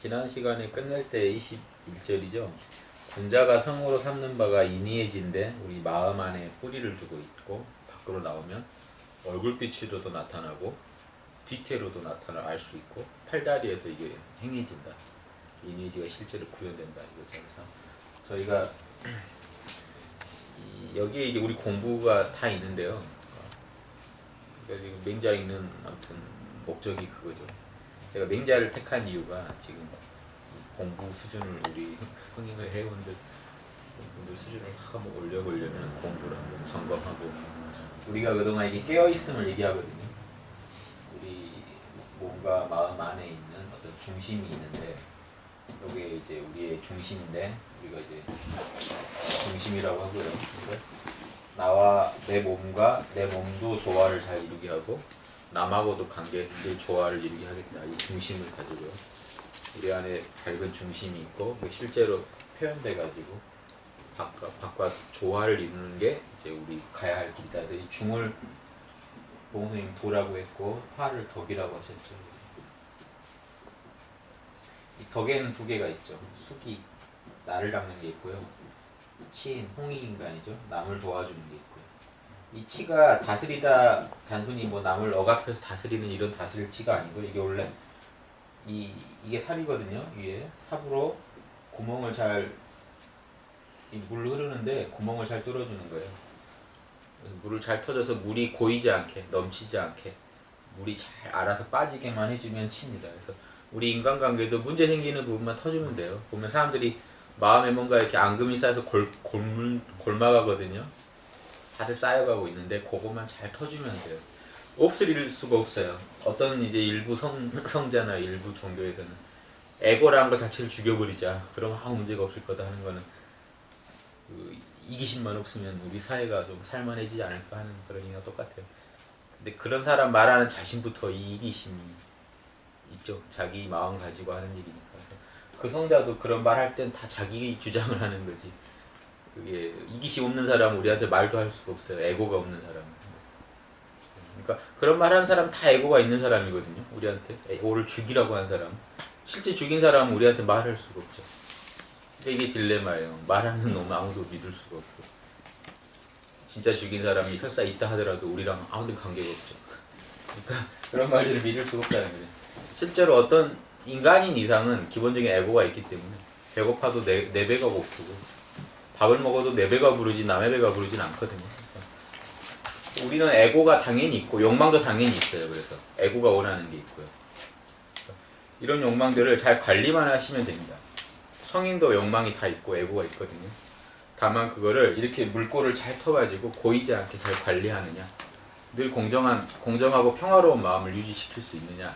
지난 시간에 끝낼 때 21절이죠. 군자가 성으로 삼는 바가 이니에지인데 우리 마음 안에 뿌리를 두고 있고 밖으로 나오면 얼굴빛으로도 나타나고 뒤태로도 나타나 알 수 있고 팔다리에서 이게 행해진다. 이니에지가 실제로 구현된다 이거죠. 그래서 저희가 여기에 이제 우리 공부가 다 있는데요. 그러니까 지금 맹자 읽는 아무튼 목적이 그거죠. 제가 맹자를 택한 이유가 지금 공부 수준을 우리 흥행을 해온 분들 수준을 한번 올려보려면 공부를 한번 점검하고 우리가 그동안 이게 깨어있음을 얘기하거든요. 우리 몸과 마음 안에 있는 어떤 중심이 있는데 여기에 이제 우리의 중심인데 우리가 이제 중심이라고 하고요. 그러니까 나와 내 몸과 내 몸도 조화를 잘 이루게 하고 남하고도 관계를 조화를 이루게 하겠다. 이 중심을 가지고요. 우리 안에 밝은 중심이 있고 실제로 표현돼 가지고 밖과 조화를 이루는 게 이제 우리 가야 할 길이다. 그래서 이 중을 보호님 도라고 했고 화를 덕이라고 하셨죠. 이 덕에는 두 개가 있죠. 숙이 나를 닦는 게 있고요. 치인 홍익인간이죠. 남을 도와주는 게 있고요. 이 치가 다스리다 단순히 뭐 남을 억압해서 다스리는 이런 다스릴 치가 아니고 이게 원래 이게 삽이거든요. 위에 삽으로 구멍을 잘 물 흐르는데 구멍을 잘 뚫어주는 거예요. 물을 잘 터져서 물이 고이지 않게 넘치지 않게 물이 잘 알아서 빠지게만 해주면 치입니다. 그래서 우리 인간관계도 문제 생기는 부분만 터주면 돼요. 보면 사람들이 마음에 뭔가 이렇게 앙금이 쌓여서 골마가거든요. 다들 쌓여가고 있는데 그것만 잘 터주면 돼요. 없을 수가 없어요. 어떤 이제 일부 성자나 일부 종교에서는 에고라는 것 자체를 죽여버리자. 그러면 아무 문제가 없을 거다 하는 거는 그 이기심만 없으면 우리 사회가 좀 살만해지지 않을까 하는 그런 의미가 똑같아요. 근데 그런 사람 말하는 자신부터 이 이기심이 있죠. 자기 마음 가지고 하는 일이니까. 그 성자도 그런 말 할 땐 다 자기 주장을 하는 거지. 그게 이기심 없는 사람은 우리한테 말도 할 수가 없어요. 에고가 없는 사람은. 그러니까 그런 말 하는 사람 다 에고가 있는 사람이거든요. 우리한테 에고를 죽이라고 하는 사람. 실제 죽인 사람은 우리한테 말할 수가 없죠. 이게 딜레마예요. 말하는 놈은 아무도 믿을 수가 없고 진짜 죽인 사람이 설사 있다 하더라도 우리랑 아무도 관계가 없죠. 그러니까 그런 말들을 믿을 수가 없다는 거예요. 실제로 어떤 인간인 이상은 기본적인 에고가 있기 때문에 배고파도 내 배가 고프고 밥을 먹어도 내 배가 부르지 남의 배가 부르진 않거든요. 우리는 에고가 당연히 있고 욕망도 당연히 있어요. 그래서 에고가 원하는 게 있고요. 이런 욕망들을 잘 관리만 하시면 됩니다. 성인도 욕망이 다 있고 에고가 있거든요. 다만 그거를 이렇게 물꼬를 잘 터가지고 고이지 않게 잘 관리하느냐, 늘 공정하고 평화로운 마음을 유지시킬 수 있느냐,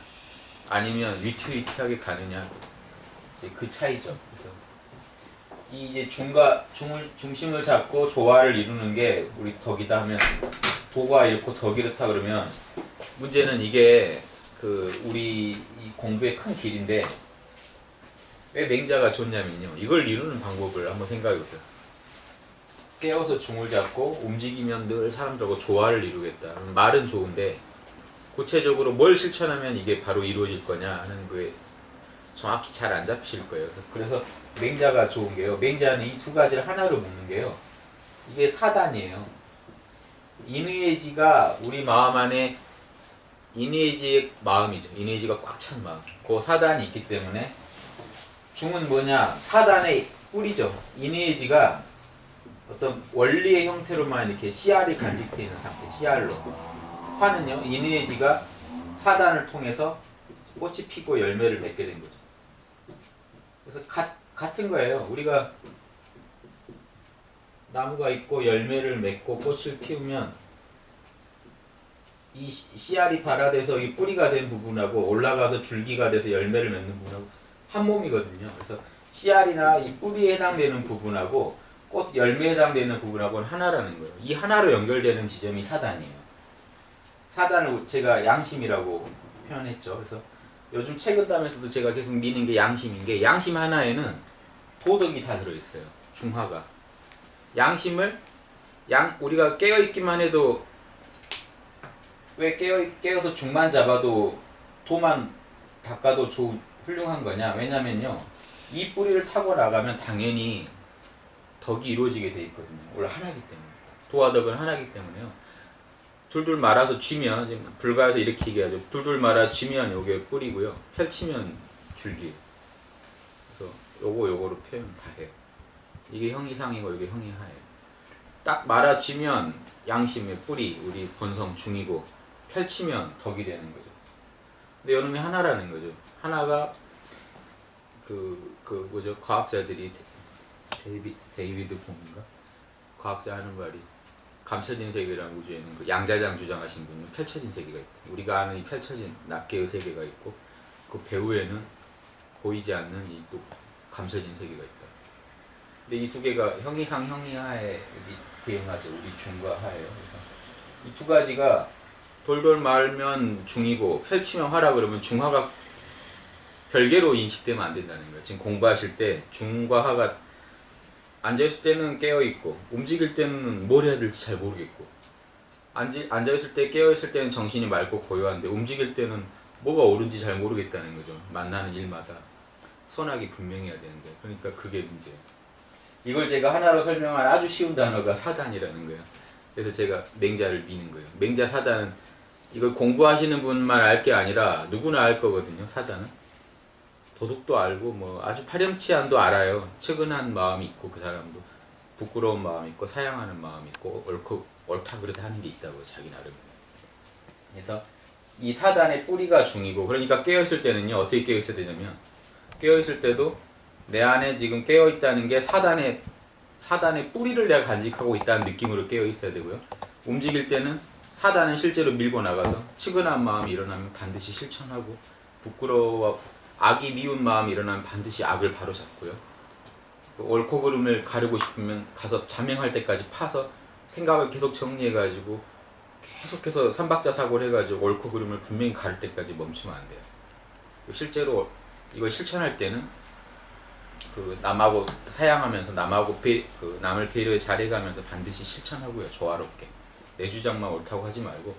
아니면 위태위태하게 가느냐, 이제 그 차이죠. 그래서 이 이제 중심을 잡고 조화를 이루는 게 우리 덕이다 하면 도가 이렇고 덕이 이렇다 그러면 문제는 이게 그 우리 이 공부의 큰 길인데 왜 맹자가 좋냐면요. 이걸 이루는 방법을 한번 생각해보세요. 깨어서 중을 잡고 움직이면 늘 사람들하고 조화를 이루겠다. 말은 좋은데 구체적으로 뭘 실천하면 이게 바로 이루어질 거냐 하는 거에 정확히 잘 안 잡히실 거예요. 그래서 맹자가 좋은 게요. 맹자는 이 두 가지를 하나로 묶는 게요. 이게 사단이에요. 인의지가 우리 마음 안에 인의지의 마음이죠. 인의지가 꽉 찬 마음. 그 사단이 있기 때문에 중은 뭐냐? 사단의 뿌리죠. 인의지가 어떤 원리의 형태로만 이렇게 씨알이 간직되어 있는 상태. 씨알로. 화는요. 인의지가 사단을 통해서 꽃이 피고 열매를 맺게 된 거죠. 그래서 같은 거예요. 우리가 나무가 있고 열매를 맺고 꽃을 피우면 이 씨알이 발화돼서 이 뿌리가 된 부분하고 올라가서 줄기가 돼서 열매를 맺는 부분하고 한 몸이거든요. 그래서 씨알이나 이 뿌리에 해당되는 부분하고 꽃 열매에 해당되는 부분하고는 하나라는 거예요. 이 하나로 연결되는 지점이 사단이에요. 사단을 제가 양심이라고 표현했죠. 그래서 요즘 책 읽다면서도 제가 계속 미는 게 양심인 게 양심 하나에는 도덕이 다 들어있어요. 중화가. 양심을 우리가 깨어있기만 해도 왜 깨어서 중만 잡아도 도만 닦아도 훌륭한 거냐? 왜냐면요, 이 뿌리를 타고 나가면 당연히 덕이 이루어지게 돼 있거든요. 원래 하나이기 때문에. 도화덕은 하나이기 때문에요. 둘둘 말아서 쥐면, 지금 불가에서 이렇게 얘기하죠. 둘둘 말아 쥐면 요게 뿌리고요. 펼치면 줄기. 그래서 요거로 표현 다 해요. 이게 형이상이고 이게 형이하예요. 딱 말아 쥐면 양심의 뿌리, 우리 본성 중이고, 펼치면 덕이 되는 거죠. 근데 요놈이 하나라는 거죠. 하나가 뭐죠? 과학자들이 데이비드 봄인가? 과학자 하는 말이 감춰진 세계라는 우주에는 그 양자장 주장하신 분이 펼쳐진 세계가 있다. 우리가 아는 이 펼쳐진 낱개의 세계가 있고 그 배후에는 보이지 않는 이 또 감춰진 세계가 있다. 근데 이 두 개가 형이상 형이하에 대응하죠. 우리 중과 하예요. 그래서 이 두 가지가 돌돌 말면 중이고 펼치면 화라 그러면 중화가 별개로 인식되면 안 된다는 거예요. 지금 공부하실 때 중과 하가 앉아있을 때는 깨어있고 움직일 때는 뭘 해야 될지 잘 모르겠고 앉아있을 때 깨어있을 때는 정신이 맑고 고요한데 움직일 때는 뭐가 옳은지 잘 모르겠다는 거죠. 만나는 일마다 선악이 분명해야 되는데 그러니까 그게 문제예요. 이걸 제가 하나로 설명한 아주 쉬운 단어가 사단이라는 거예요. 그래서 제가 맹자를 미는 거예요. 맹자 사단은 이걸 공부하시는 분만 알 게 아니라 누구나 알 거거든요. 사단은 도둑도 알고 뭐 아주 파렴치한도 알아요. 측은한 마음이 있고 그 사람도 부끄러운 마음이 있고 사양하는 마음이 있고 옳다 그르다 하는 게 있다고 자기 나름. 그래서 이 사단의 뿌리가 중이고 그러니까 깨어있을 때는요 어떻게 깨어있어야 되냐면 깨어있을 때도 내 안에 지금 깨어있다는 게 사단의 뿌리를 내가 간직하고 있다는 느낌으로 깨어있어야 되고요. 움직일 때는 사단은 실제로 밀고 나가서 측은한 마음이 일어나면 반드시 실천하고 부끄러워 악이 미운 마음이 일어나면 반드시 악을 바로잡고요. 옳고 그름을 가르고 싶으면 가서 자명할 때까지 파서 생각을 계속 정리해가지고 계속해서 삼박자 사고를 해가지고 옳고 그름을 분명히 가를 때까지 멈추면 안 돼요. 실제로 이걸 실천할 때는 그 남하고 사양하면서 남하고 남을 배려에 잘해가면서 반드시 실천하고요. 조화롭게 내 주장만 옳다고 하지 말고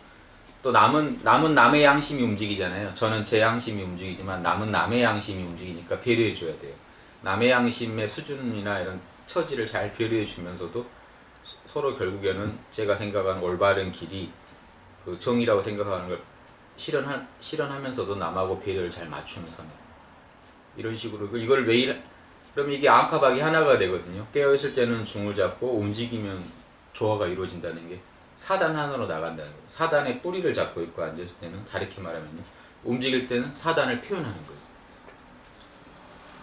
또 남은 남의 양심이 움직이잖아요. 저는 제 양심이 움직이지만 남은 남의 양심이 움직이니까 배려해 줘야 돼요. 남의 양심의 수준이나 이런 처지를 잘 배려해 주면서도 서로 결국에는 제가 생각하는 올바른 길이 그 정의라고 생각하는 걸 실현하면서도 남하고 배려를 잘 맞추는 선에서 이런 식으로 이걸 매일 그럼 이게 앙카박이 하나가 되거든요. 깨어있을 때는 중을 잡고 움직이면 조화가 이루어진다는 게 사단 하나로 나간다는 거예요. 사단의 뿌리를 잡고 있고 앉았을 때는 다르게 말하면요. 움직일 때는 사단을 표현하는 거예요.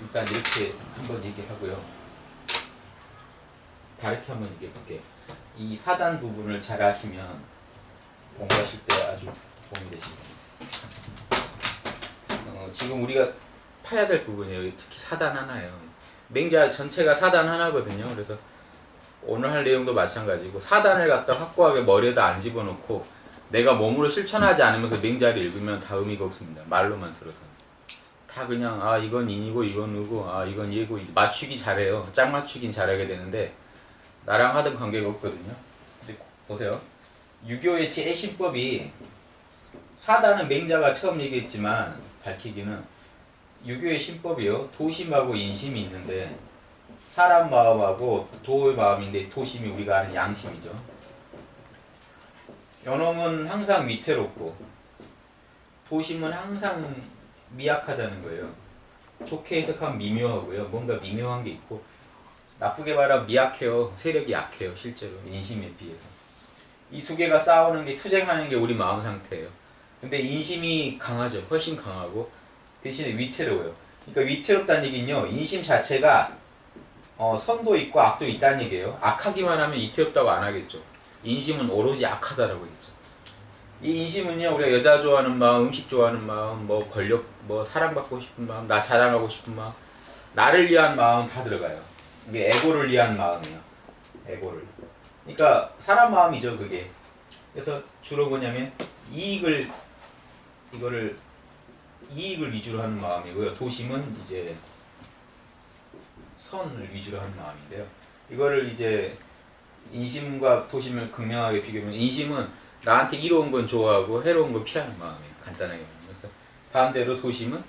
일단 이렇게 한번 얘기하고요. 다르게 한번 얘기해 볼게요. 이 사단 부분을 잘 아시면 공부하실 때 아주 도움이 되십니다. 지금 우리가 파야 될 부분이에요. 특히 사단 하나예요. 맹자 전체가 사단 하나거든요. 그래서 오늘 할 내용도 마찬가지고 사단을 갖다 확고하게 머리에다 안 집어넣고 내가 몸으로 실천하지 않으면서 맹자를 읽으면 다 의미가 없습니다. 말로만 들어서 다 그냥 이건 인이고 이건 의고 이건 예고 맞추기 잘해요. 짝 맞추긴 잘하게 되는데 나랑 하던 관계가 없거든요. 근데 보세요. 유교의 제신법이 사단은 맹자가 처음 얘기했지만 밝히기는 유교의 신법이요. 도심하고 인심이 있는데 사람 마음하고 도의 마음인데 도심이 우리가 아는 양심이죠. 요놈은 항상 위태롭고 도심은 항상 미약하다는 거예요. 좋게 해석하면 미묘하고요. 뭔가 미묘한 게 있고 나쁘게 말하면 미약해요. 세력이 약해요. 실제로 인심에 비해서. 이 두 개가 싸우는 게 투쟁하는 게 우리 마음 상태예요. 근데 인심이 강하죠. 훨씬 강하고 대신에 위태로워요. 그러니까 위태롭다는 얘기는요. 인심 자체가 선도 있고 악도 있다는 얘기예요. 악하기만 하면 위태롭다고 안 하겠죠. 인심은 오로지 악하다라고 했죠. 이 인심은요. 우리가 여자 좋아하는 마음, 음식 좋아하는 마음, 뭐 권력, 뭐 사랑받고 싶은 마음, 나 자랑하고 싶은 마음, 나를 위한 마음 다 들어가요. 이게 에고를 위한 마음이에요. 에고를. 그러니까 사람 마음이죠, 그게. 그래서 주로 뭐냐면 이익을 위주로 하는 마음이고요. 도심은 이제 선을 위주로 하는 마음인데요. 이거를 이제 인심과 도심을 극명하게 비교하면 인심은 나한테 이로운 건 좋아하고 해로운 건 피하는 마음이에요. 간단하게 말하면. 그래서 반대로 도심은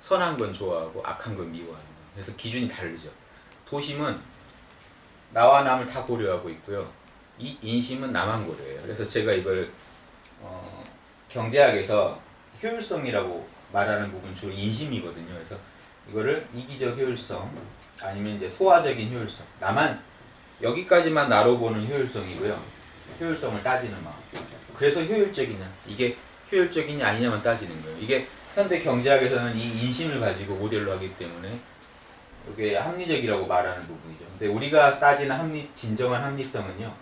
선한 건 좋아하고 악한 건 미워하는 거예요. 그래서 기준이 다르죠. 도심은 나와 남을 다 고려하고 있고요. 이 인심은 나만 고려해요. 그래서 제가 이걸 경제학에서 효율성이라고 말하는 부분 주로 인심이거든요. 그래서 이거를 이기적 효율성 아니면 이제 소화적인 효율성, 나만 여기까지만 나로 보는 효율성이고요. 효율성을 따지는 마음. 그래서 효율적이냐, 이게 효율적이냐 아니냐만 따지는 거예요. 이게 현대 경제학에서는 이 인심을 가지고 모델로 하기 때문에 이게 합리적이라고 말하는 부분이죠. 근데 우리가 따지는 진정한 합리성은요,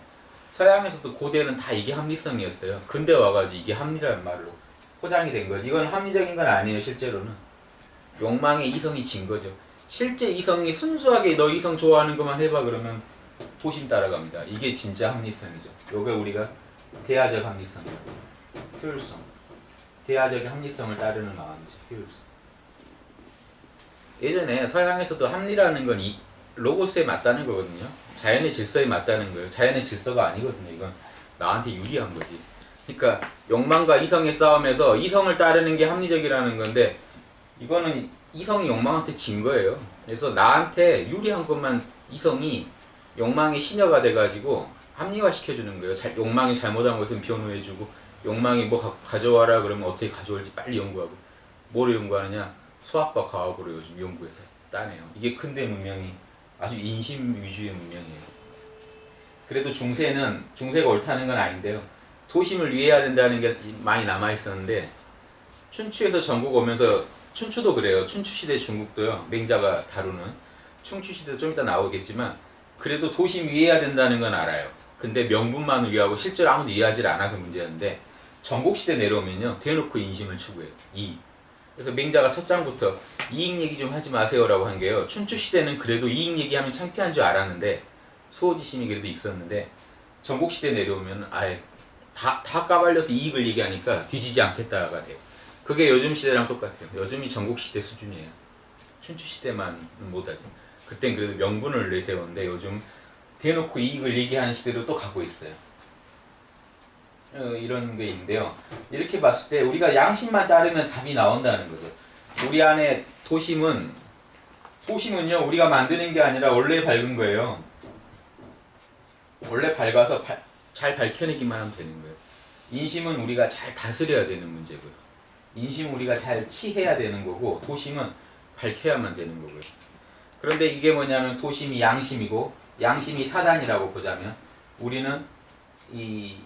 서양에서도 고대는 다 이게 합리성이었어요. 근데 와가지고 이게 합리라는 말로 포장이 된 거지. 이건 합리적인 건 아니에요. 실제로는 욕망의 이성이 진 거죠. 실제 이성이 순수하게 너 이성 좋아하는 것만 해봐 그러면 도심 따라갑니다. 이게 진짜 합리성이죠. 요게 우리가 대화적 합리성이라고, 효율성, 대화적 합리성을 따르는 마음이죠. 효율성. 예전에 서양에서도 합리라는 건 이 로고스에 맞다는 거거든요. 자연의 질서에 맞다는 거예요. 자연의 질서가 아니거든요. 이건 나한테 유리한 거지. 그러니까 욕망과 이성의 싸움에서 이성을 따르는 게 합리적이라는 건데, 이거는 이성이 욕망한테 진 거예요. 그래서 나한테 유리한 것만 이성이 욕망의 시녀가 돼가지고 합리화 시켜주는 거예요. 욕망이 잘못한 것은 변호해주고, 욕망이 뭐 가져와라 그러면 어떻게 가져올지 빨리 연구하고. 뭐를 연구하느냐? 수학과 과학으로 요즘 연구해서 따내요. 이게 근대 문명이 아주 인심 위주의 문명이에요. 그래도 중세가 옳다는 건 아닌데요. 도심을 위해야 된다는 게 많이 남아있었는데, 춘추에서 전국 오면서, 춘추도 그래요. 춘추시대 중국도요. 맹자가 다루는 춘추시대 좀 이따 나오겠지만, 그래도 도심 위해야 된다는 건 알아요. 근데 명분만을 위하고 실제로 아무도 이해하지 않아서 문제였는데, 전국시대 내려오면요, 대놓고 인심을 추구해요. 그래서 맹자가 첫 장부터 이익 얘기 좀 하지 마세요라고 한 게요. 춘추시대는 그래도 이익 얘기하면 창피한 줄 알았는데, 수호지심이 그래도 있었는데, 전국시대 내려오면 아예 다 까발려서 이익을 얘기하니까 뒤지지 않겠다가 돼요. 그게 요즘 시대랑 똑같아요. 요즘이 전국시대 수준이에요. 춘추시대만 못하죠. 그땐 그래도 명분을 내세웠는데 요즘 대놓고 이익을 얘기하는 시대로 또 가고 있어요. 이런 게 있는데요. 이렇게 봤을 때 우리가 양심만 따르면 답이 나온다는 거죠. 우리 안에 도심은요, 우리가 만드는 게 아니라 원래 밝은 거예요. 원래 밝아서 잘 밝혀내기만 하면 되는 거예요. 인심은 우리가 잘 다스려야 되는 문제고요. 인심은 우리가 잘 치해야 되는 거고, 도심은 밝혀야만 되는 거고요. 그런데 이게 뭐냐면, 도심이 양심이고 양심이 사단이라고 보자면, 우리는 이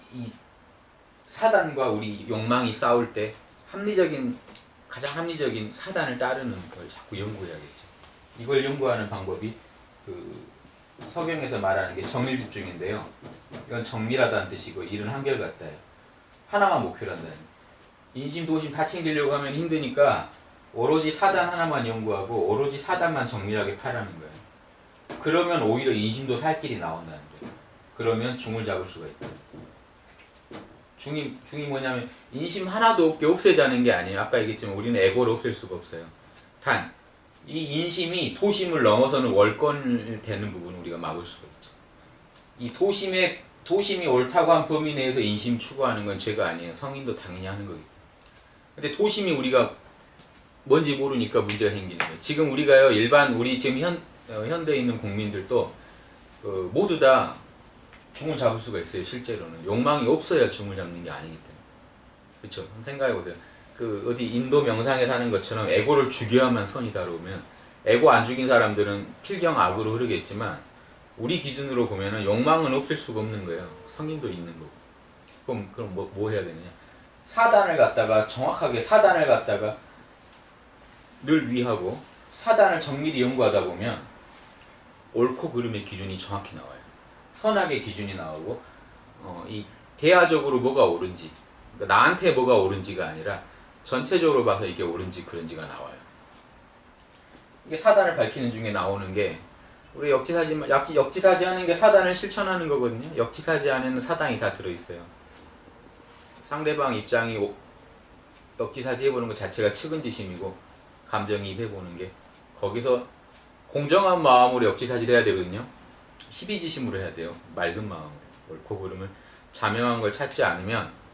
사단과 우리 욕망이 싸울 때 가장 합리적인 사단을 따르는 걸 자꾸 연구해야겠죠. 이걸 연구하는 방법이 서경에서 말하는 게 정밀집중인데요. 이건 정밀하다는 뜻이고, 일은 한결같다예요. 하나만 목표로 한다는. 인심, 도심 다 챙기려고 하면 힘드니까 오로지 사단 하나만 연구하고 오로지 사단만 정밀하게 파라는 거예요. 그러면 오히려 인심도 살 길이 나온다는 거예요. 그러면 중을 잡을 수가 있다. 중이 뭐냐면, 인심 하나도 없게 없애자는 게 아니에요. 아까 얘기했지만 우리는 에고를 없앨 수가 없어요. 단 이 인심이 도심을 넘어서는 월권을 되는 부분을 우리가 막을 수가 있죠. 이 도심이 옳다고 한 범위 내에서 인심 추구하는 건 죄가 아니에요. 성인도 당연히 하는 거겠죠. 근데 도심이 우리가 뭔지 모르니까 문제가 생기는 거예요. 지금 우리가요, 우리 지금 현대에 있는 국민들도 모두 다 중을 잡을 수가 있어요. 실제로는 욕망이 없어야 중을 잡는 게 아니기 때문에. 그렇죠? 한번 생각해 보세요. 어디 인도 명상에 사는 것처럼 에고를 죽여야만 선이 다루면, 에고 안 죽인 사람들은 필경 악으로 흐르겠지만, 우리 기준으로 보면은 욕망은 없앨 수가 없는 거예요. 성인도 있는 거고. 그럼 뭐 해야 되느냐? 정확하게 사단을 갖다가 늘 위하고 사단을 정밀히 연구하다 보면 옳고 그름의 기준이 정확히 나와요. 선악의 기준이 나오고, 이 대화적으로 뭐가 옳은지, 그러니까 나한테 뭐가 옳은지가 아니라 전체적으로 봐서 이게 옳은지 그런지가 나와요. 이게 사단을 밝히는 중에 나오는 게, 우리 역지사지하는 게 사단을 실천하는 거거든요. 역지사지 안에는 사단이 다 들어있어요. 상대방 입장이 역지사지 해보는 것 자체가 측은지심이고, 감정이입해보는 게, 거기서 공정한 마음으로 역지사지를 해야 되거든요. 시비지심으로 해야 돼요. 맑은 마음으로. 옳고 그름을 자명한 걸 찾지 않으면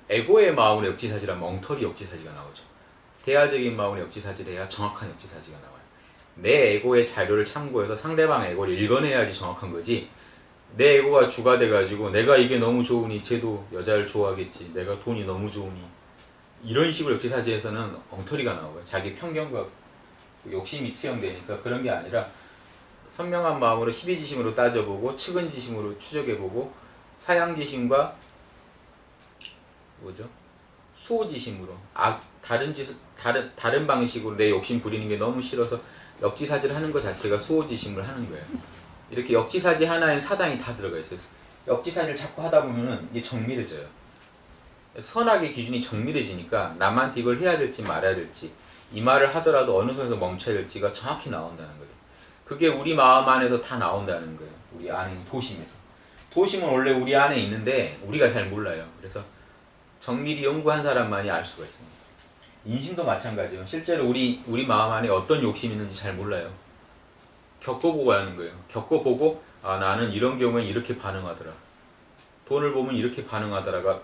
에고의 마음으로 역지사지라면 엉터리 역지사지가 나오죠. 대화적인 마음으로 역지사지를 해야 정확한 역지사지가 나와요. 내 에고의 자료를 참고해서 상대방의 에고를 읽어내야지 정확한 거지. 내 에고가 주가 돼가지고 내가 이게 너무 좋으니 쟤도 여자를 좋아하겠지, 내가 돈이 너무 좋으니, 이런 식으로 역지사지에서는 엉터리가 나오고요. 자기 편견과 욕심이 투영되니까. 그런 게 아니라 선명한 마음으로 십이지심으로 따져보고 측은지심으로 추적해보고 사양지심과 뭐죠? 수호지심으로 다른 방식으로 내 욕심 부리는 게 너무 싫어서 역지사지를 하는 것 자체가 수호지심을 하는 거예요. 이렇게 역지사지 하나에 사단이 다 들어가 있어요. 역지사지를 자꾸 하다 보면은 이게 정밀해져요. 선악의 기준이 정밀해지니까 남한테 이걸 해야 될지 말아야 될지, 이 말을 하더라도 어느 선에서 멈춰야 될지가 정확히 나온다는 거예요. 그게 우리 마음 안에서 다 나온다는 거예요. 우리 안에 있는 도심에서. 도심은 원래 우리 안에 있는데 우리가 잘 몰라요. 그래서 정밀히 연구한 사람만이 알 수가 있습니다. 인심도 마찬가지예요. 실제로 우리 마음 안에 어떤 욕심이 있는지 잘 몰라요. 겪어보고 하는 거예요. 겪어보고, 아, 나는 이런 경우에 이렇게 반응하더라, 돈을 보면 이렇게 반응하더라가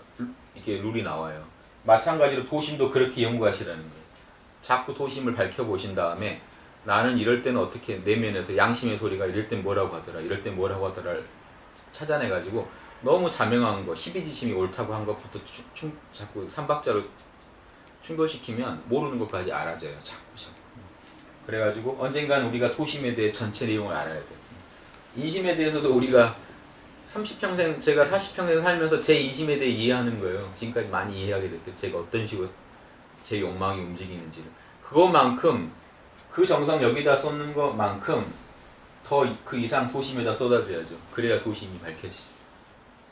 이게 룰이 나와요. 마찬가지로 도심도 그렇게 연구하시라는 거예요. 자꾸 도심을 밝혀보신 다음에 나는 이럴 때는 어떻게, 내면에서 양심의 소리가 이럴 땐 뭐라고 하더라, 이럴 땐 뭐라고 하더라를 찾아내가지고 너무 자명한 거, 십이지심이 옳다고 한 것부터 자꾸 삼박자로 충돌시키면 모르는 것까지 알아져요. 자꾸. 그래가지고 언젠간 우리가 도심에 대해 전체 내용을 알아야 돼요. 인심에 대해서도 우리가 30평생, 제가 40평생 살면서 제 인심에 대해 이해하는 거예요. 지금까지 많이 이해하게 됐어요. 제가 어떤 식으로 제 욕망이 움직이는지를. 그것만큼, 그 정성 여기다 쏟는 것만큼 더 그 이상 도심에다 쏟아줘야죠. 그래야 도심이 밝혀지죠.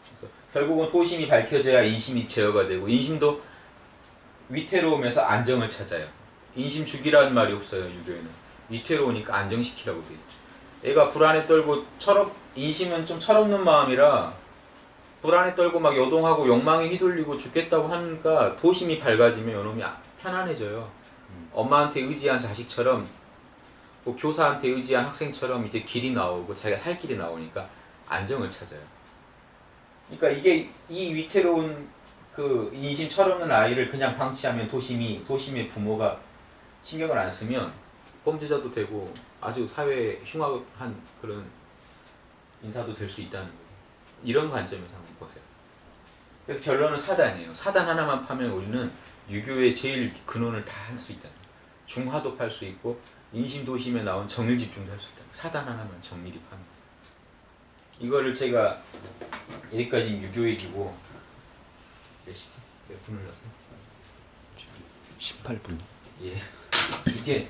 그래서 결국은 도심이 밝혀져야 인심이 제어가 되고, 인심도 위태로움에서 안정을 찾아요. 인심 죽이라는 말이 없어요. 유교에는 위태로우니까 안정시키라고 돼 있죠. 애가 불안에 떨고 인심은 좀 철없는 마음이라 불안에 떨고 막 요동하고 욕망에 휘둘리고 죽겠다고 하니까 도심이 밝아지면 요놈이 편안해져요. 엄마한테 의지한 자식처럼, 뭐 교사한테 의지한 학생처럼 이제 길이 나오고 자기가 살 길이 나오니까 안정을 찾아요. 그러니까 이게, 이 위태로운 그 인심 철없는 아이를 그냥 방치하면 도심의 부모가 신경을 안 쓰면 범죄자도 되고 아주 사회에 흉악한 그런 인사도 될 수 있다는 거예요. 이런 관점에서 한번 보세요. 그래서 결론은 사단이에요. 사단 하나만 파면 우리는 유교의 제일 근원을 다 할 수 있다는 거예요. 중화도 팔 수 있고 인심도심에 나온 정일집중도 할 수 있다. 사단 하나만 정밀히 파는 거예요. 이거를 제가 여기까지 유교 얘기고, 몇 분 흘렀어? 18분. 예. 이게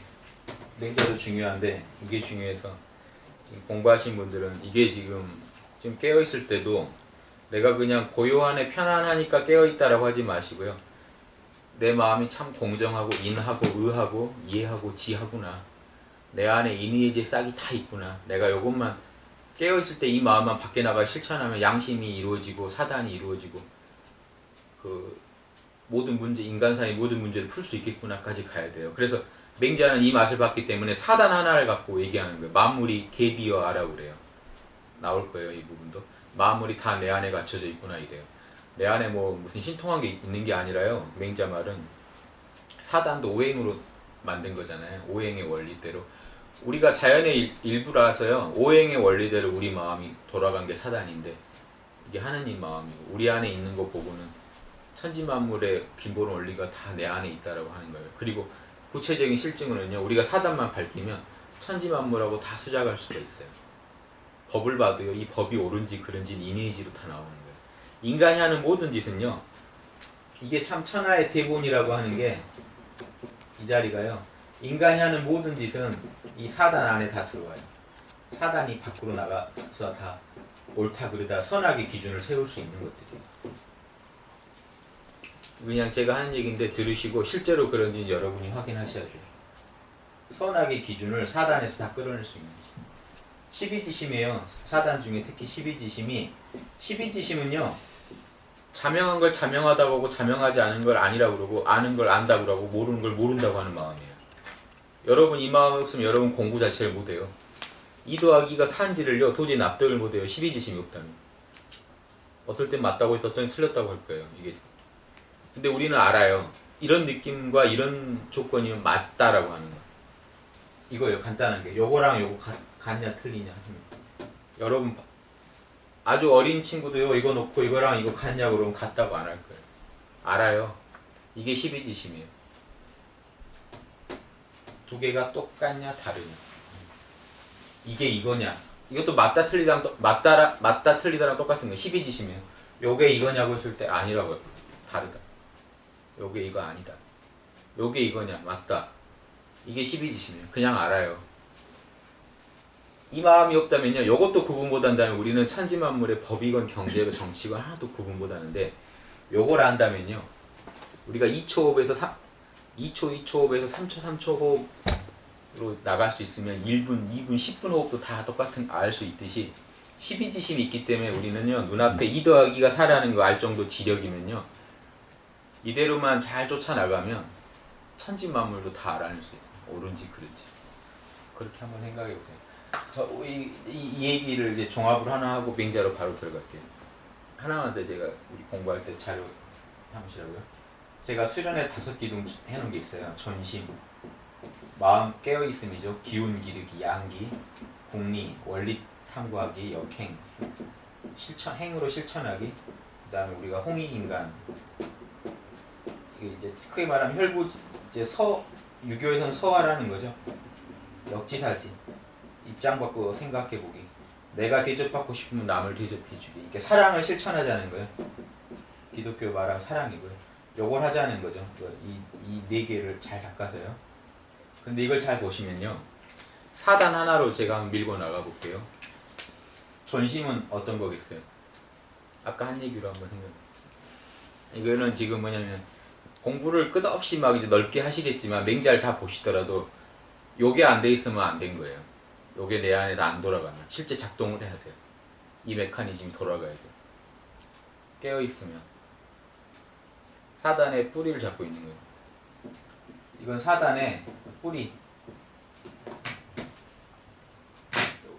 맹자도 중요한데, 이게 중요해서 지금 공부하신 분들은 이게 지금 깨어있을 때도 내가 그냥 고요하네 편안하니까 깨어있다라고 하지 마시고요. 내 마음이 참 공정하고 인하고 의하고 이해하고 지하구나, 내 안에 인의의지 싹이 다 있구나, 내가 요것만 깨어있을 때 이 마음만 밖에 나가 실천하면 양심이 이루어지고 사단이 이루어지고 그 모든 문제, 인간사의 모든 문제를 풀 수 있겠구나까지 가야 돼요. 그래서 맹자는 이 맛을 봤기 때문에 사단 하나를 갖고 얘기하는 거예요. 만물이 계비어 아라고 그래요. 나올 거예요, 이 부분도. 만물이 다 내 안에 갖춰져 있구나 이래요. 내 안에 뭐 무슨 신통한 게 있는 게 아니라요. 맹자 말은 사단도 오행으로 만든 거잖아요. 오행의 원리대로. 우리가 자연의 일부라서요. 오행의 원리대로 우리 마음이 돌아간 게 사단인데, 이게 하느님 마음이고 우리 안에 있는 거 보고는 천지만물의 기본 원리가 다 내 안에 있다라고 하는 거예요. 그리고 구체적인 실증으로는요, 우리가 사단만 밝히면 천지만물하고 다 수작할 수가 있어요. 법을 봐도요, 이 법이 옳은지 그른지 인의지로 다 나오는 거예요. 인간이 하는 모든 짓은요, 이게 참 천하의 대본이라고 하는 게 이 자리가요, 인간이 하는 모든 짓은 이 사단 안에 다 들어와요. 사단이 밖으로 나가서 다 옳다 그르다 선악의 기준을 세울 수 있는 것들이에요. 그냥 제가 하는 얘기인데 들으시고 실제로 그런지 여러분이 확인하셔야 돼요. 선악의 기준을 사단에서 다 끌어낼 수 있는지. 12지심이에요. 사단 중에 특히 12지심은요, 자명한 걸 자명하다고 하고 자명하지 않은 걸 아니라고 그러고 아는 걸 안다고 하고 모르는 걸 모른다고 하는 마음이에요. 여러분 이 마음이 없으면 여러분 공부 자체를 못해요. 2 더하기 2가 산지를요 도저히 납득을 못해요. 12지심이 없다면. 어떨 땐 맞다고 했다 어떨 땐 틀렸다고 할 거예요. 이게. 근데 우리는 알아요. 이런 느낌과 이런 조건이 맞다라고 하는 거. 이거예요. 간단한 게. 요거랑 요거 같냐 틀리냐. 여러분 아주 어린 친구도요. 이거 놓고 이거랑 이거 같냐 그러면 같다고 안 할 거예요. 알아요. 이게 12지심이에요. 두 개가 똑같냐 다르냐. 이게 이거냐. 이것도 맞다 틀리다랑 똑같은 거. 12지심이에요. 요게 이거냐고 했을 때 아니라고요. 다르다. 요게 이거 아니다. 요게 이거냐 맞다. 이게 12지심이에요. 그냥 알아요. 이 마음이 없다면요. 요것도 구분 못한다면 우리는 천지만물의 법이건 경제건 정치건 하나도 구분 못하는데 요걸 안다면요. 우리가 2초 호흡에서 2초 호흡에서 3초 3초 호흡으로 나갈 수 있으면 1분, 2분, 10분 호흡도 다 똑같은 알 수 있듯이 12지심이 있기 때문에 우리는요. 눈앞에 2 더하기가 4라는 거 알 정도 지력이면요. 이대로만 잘 쫓아나가면 천지만물도 다 알아낼 수 있어요. 옳은지 그른지. 그렇게 한번 생각해 보세요. 이 얘기를 이제 종합을 하나 하고 맹자로 바로 들어갈게요. 하나만 더 제가 우리 공부할 때 자료 한번시라고요. 제가 수련회 5기둥 해놓은 게 있어요. 전심, 마음 깨어있음이죠. 기운 기르기, 양기, 궁리, 원리 탐구하기, 역행, 실천, 행으로 실천하기. 그 다음에 우리가 홍익인간. 이게 이제 크게 말하면 혈부, 이제 유교에서는 서화라는 거죠. 역지사지. 입장 바꾸고 생각해보기. 내가 대접받고 싶으면 남을 대접해주기. 이게 사랑을 실천하자는 거예요. 기독교 말하면 사랑이고요. 요걸 하자는 거죠. 이 네 개를 잘 닦아서요. 근데 이걸 잘 보시면요. 사단 하나로 제가 한번 밀고 나가 볼게요. 전심은 어떤 거겠어요? 아까 한 얘기로 한번 생각해. 이거는 지금 뭐냐면 공부를 끝없이 막 이제 넓게 하시겠지만 맹자를 다 보시더라도 요게 안 돼 있으면 안 된 거예요. 요게 내 안에서 안 돌아가면 실제 작동을 해야 돼요. 이 메커니즘이 돌아가야 돼요. 깨어 있으면 사단의 뿌리를 잡고 있는 거예요. 이건 사단의 뿌리.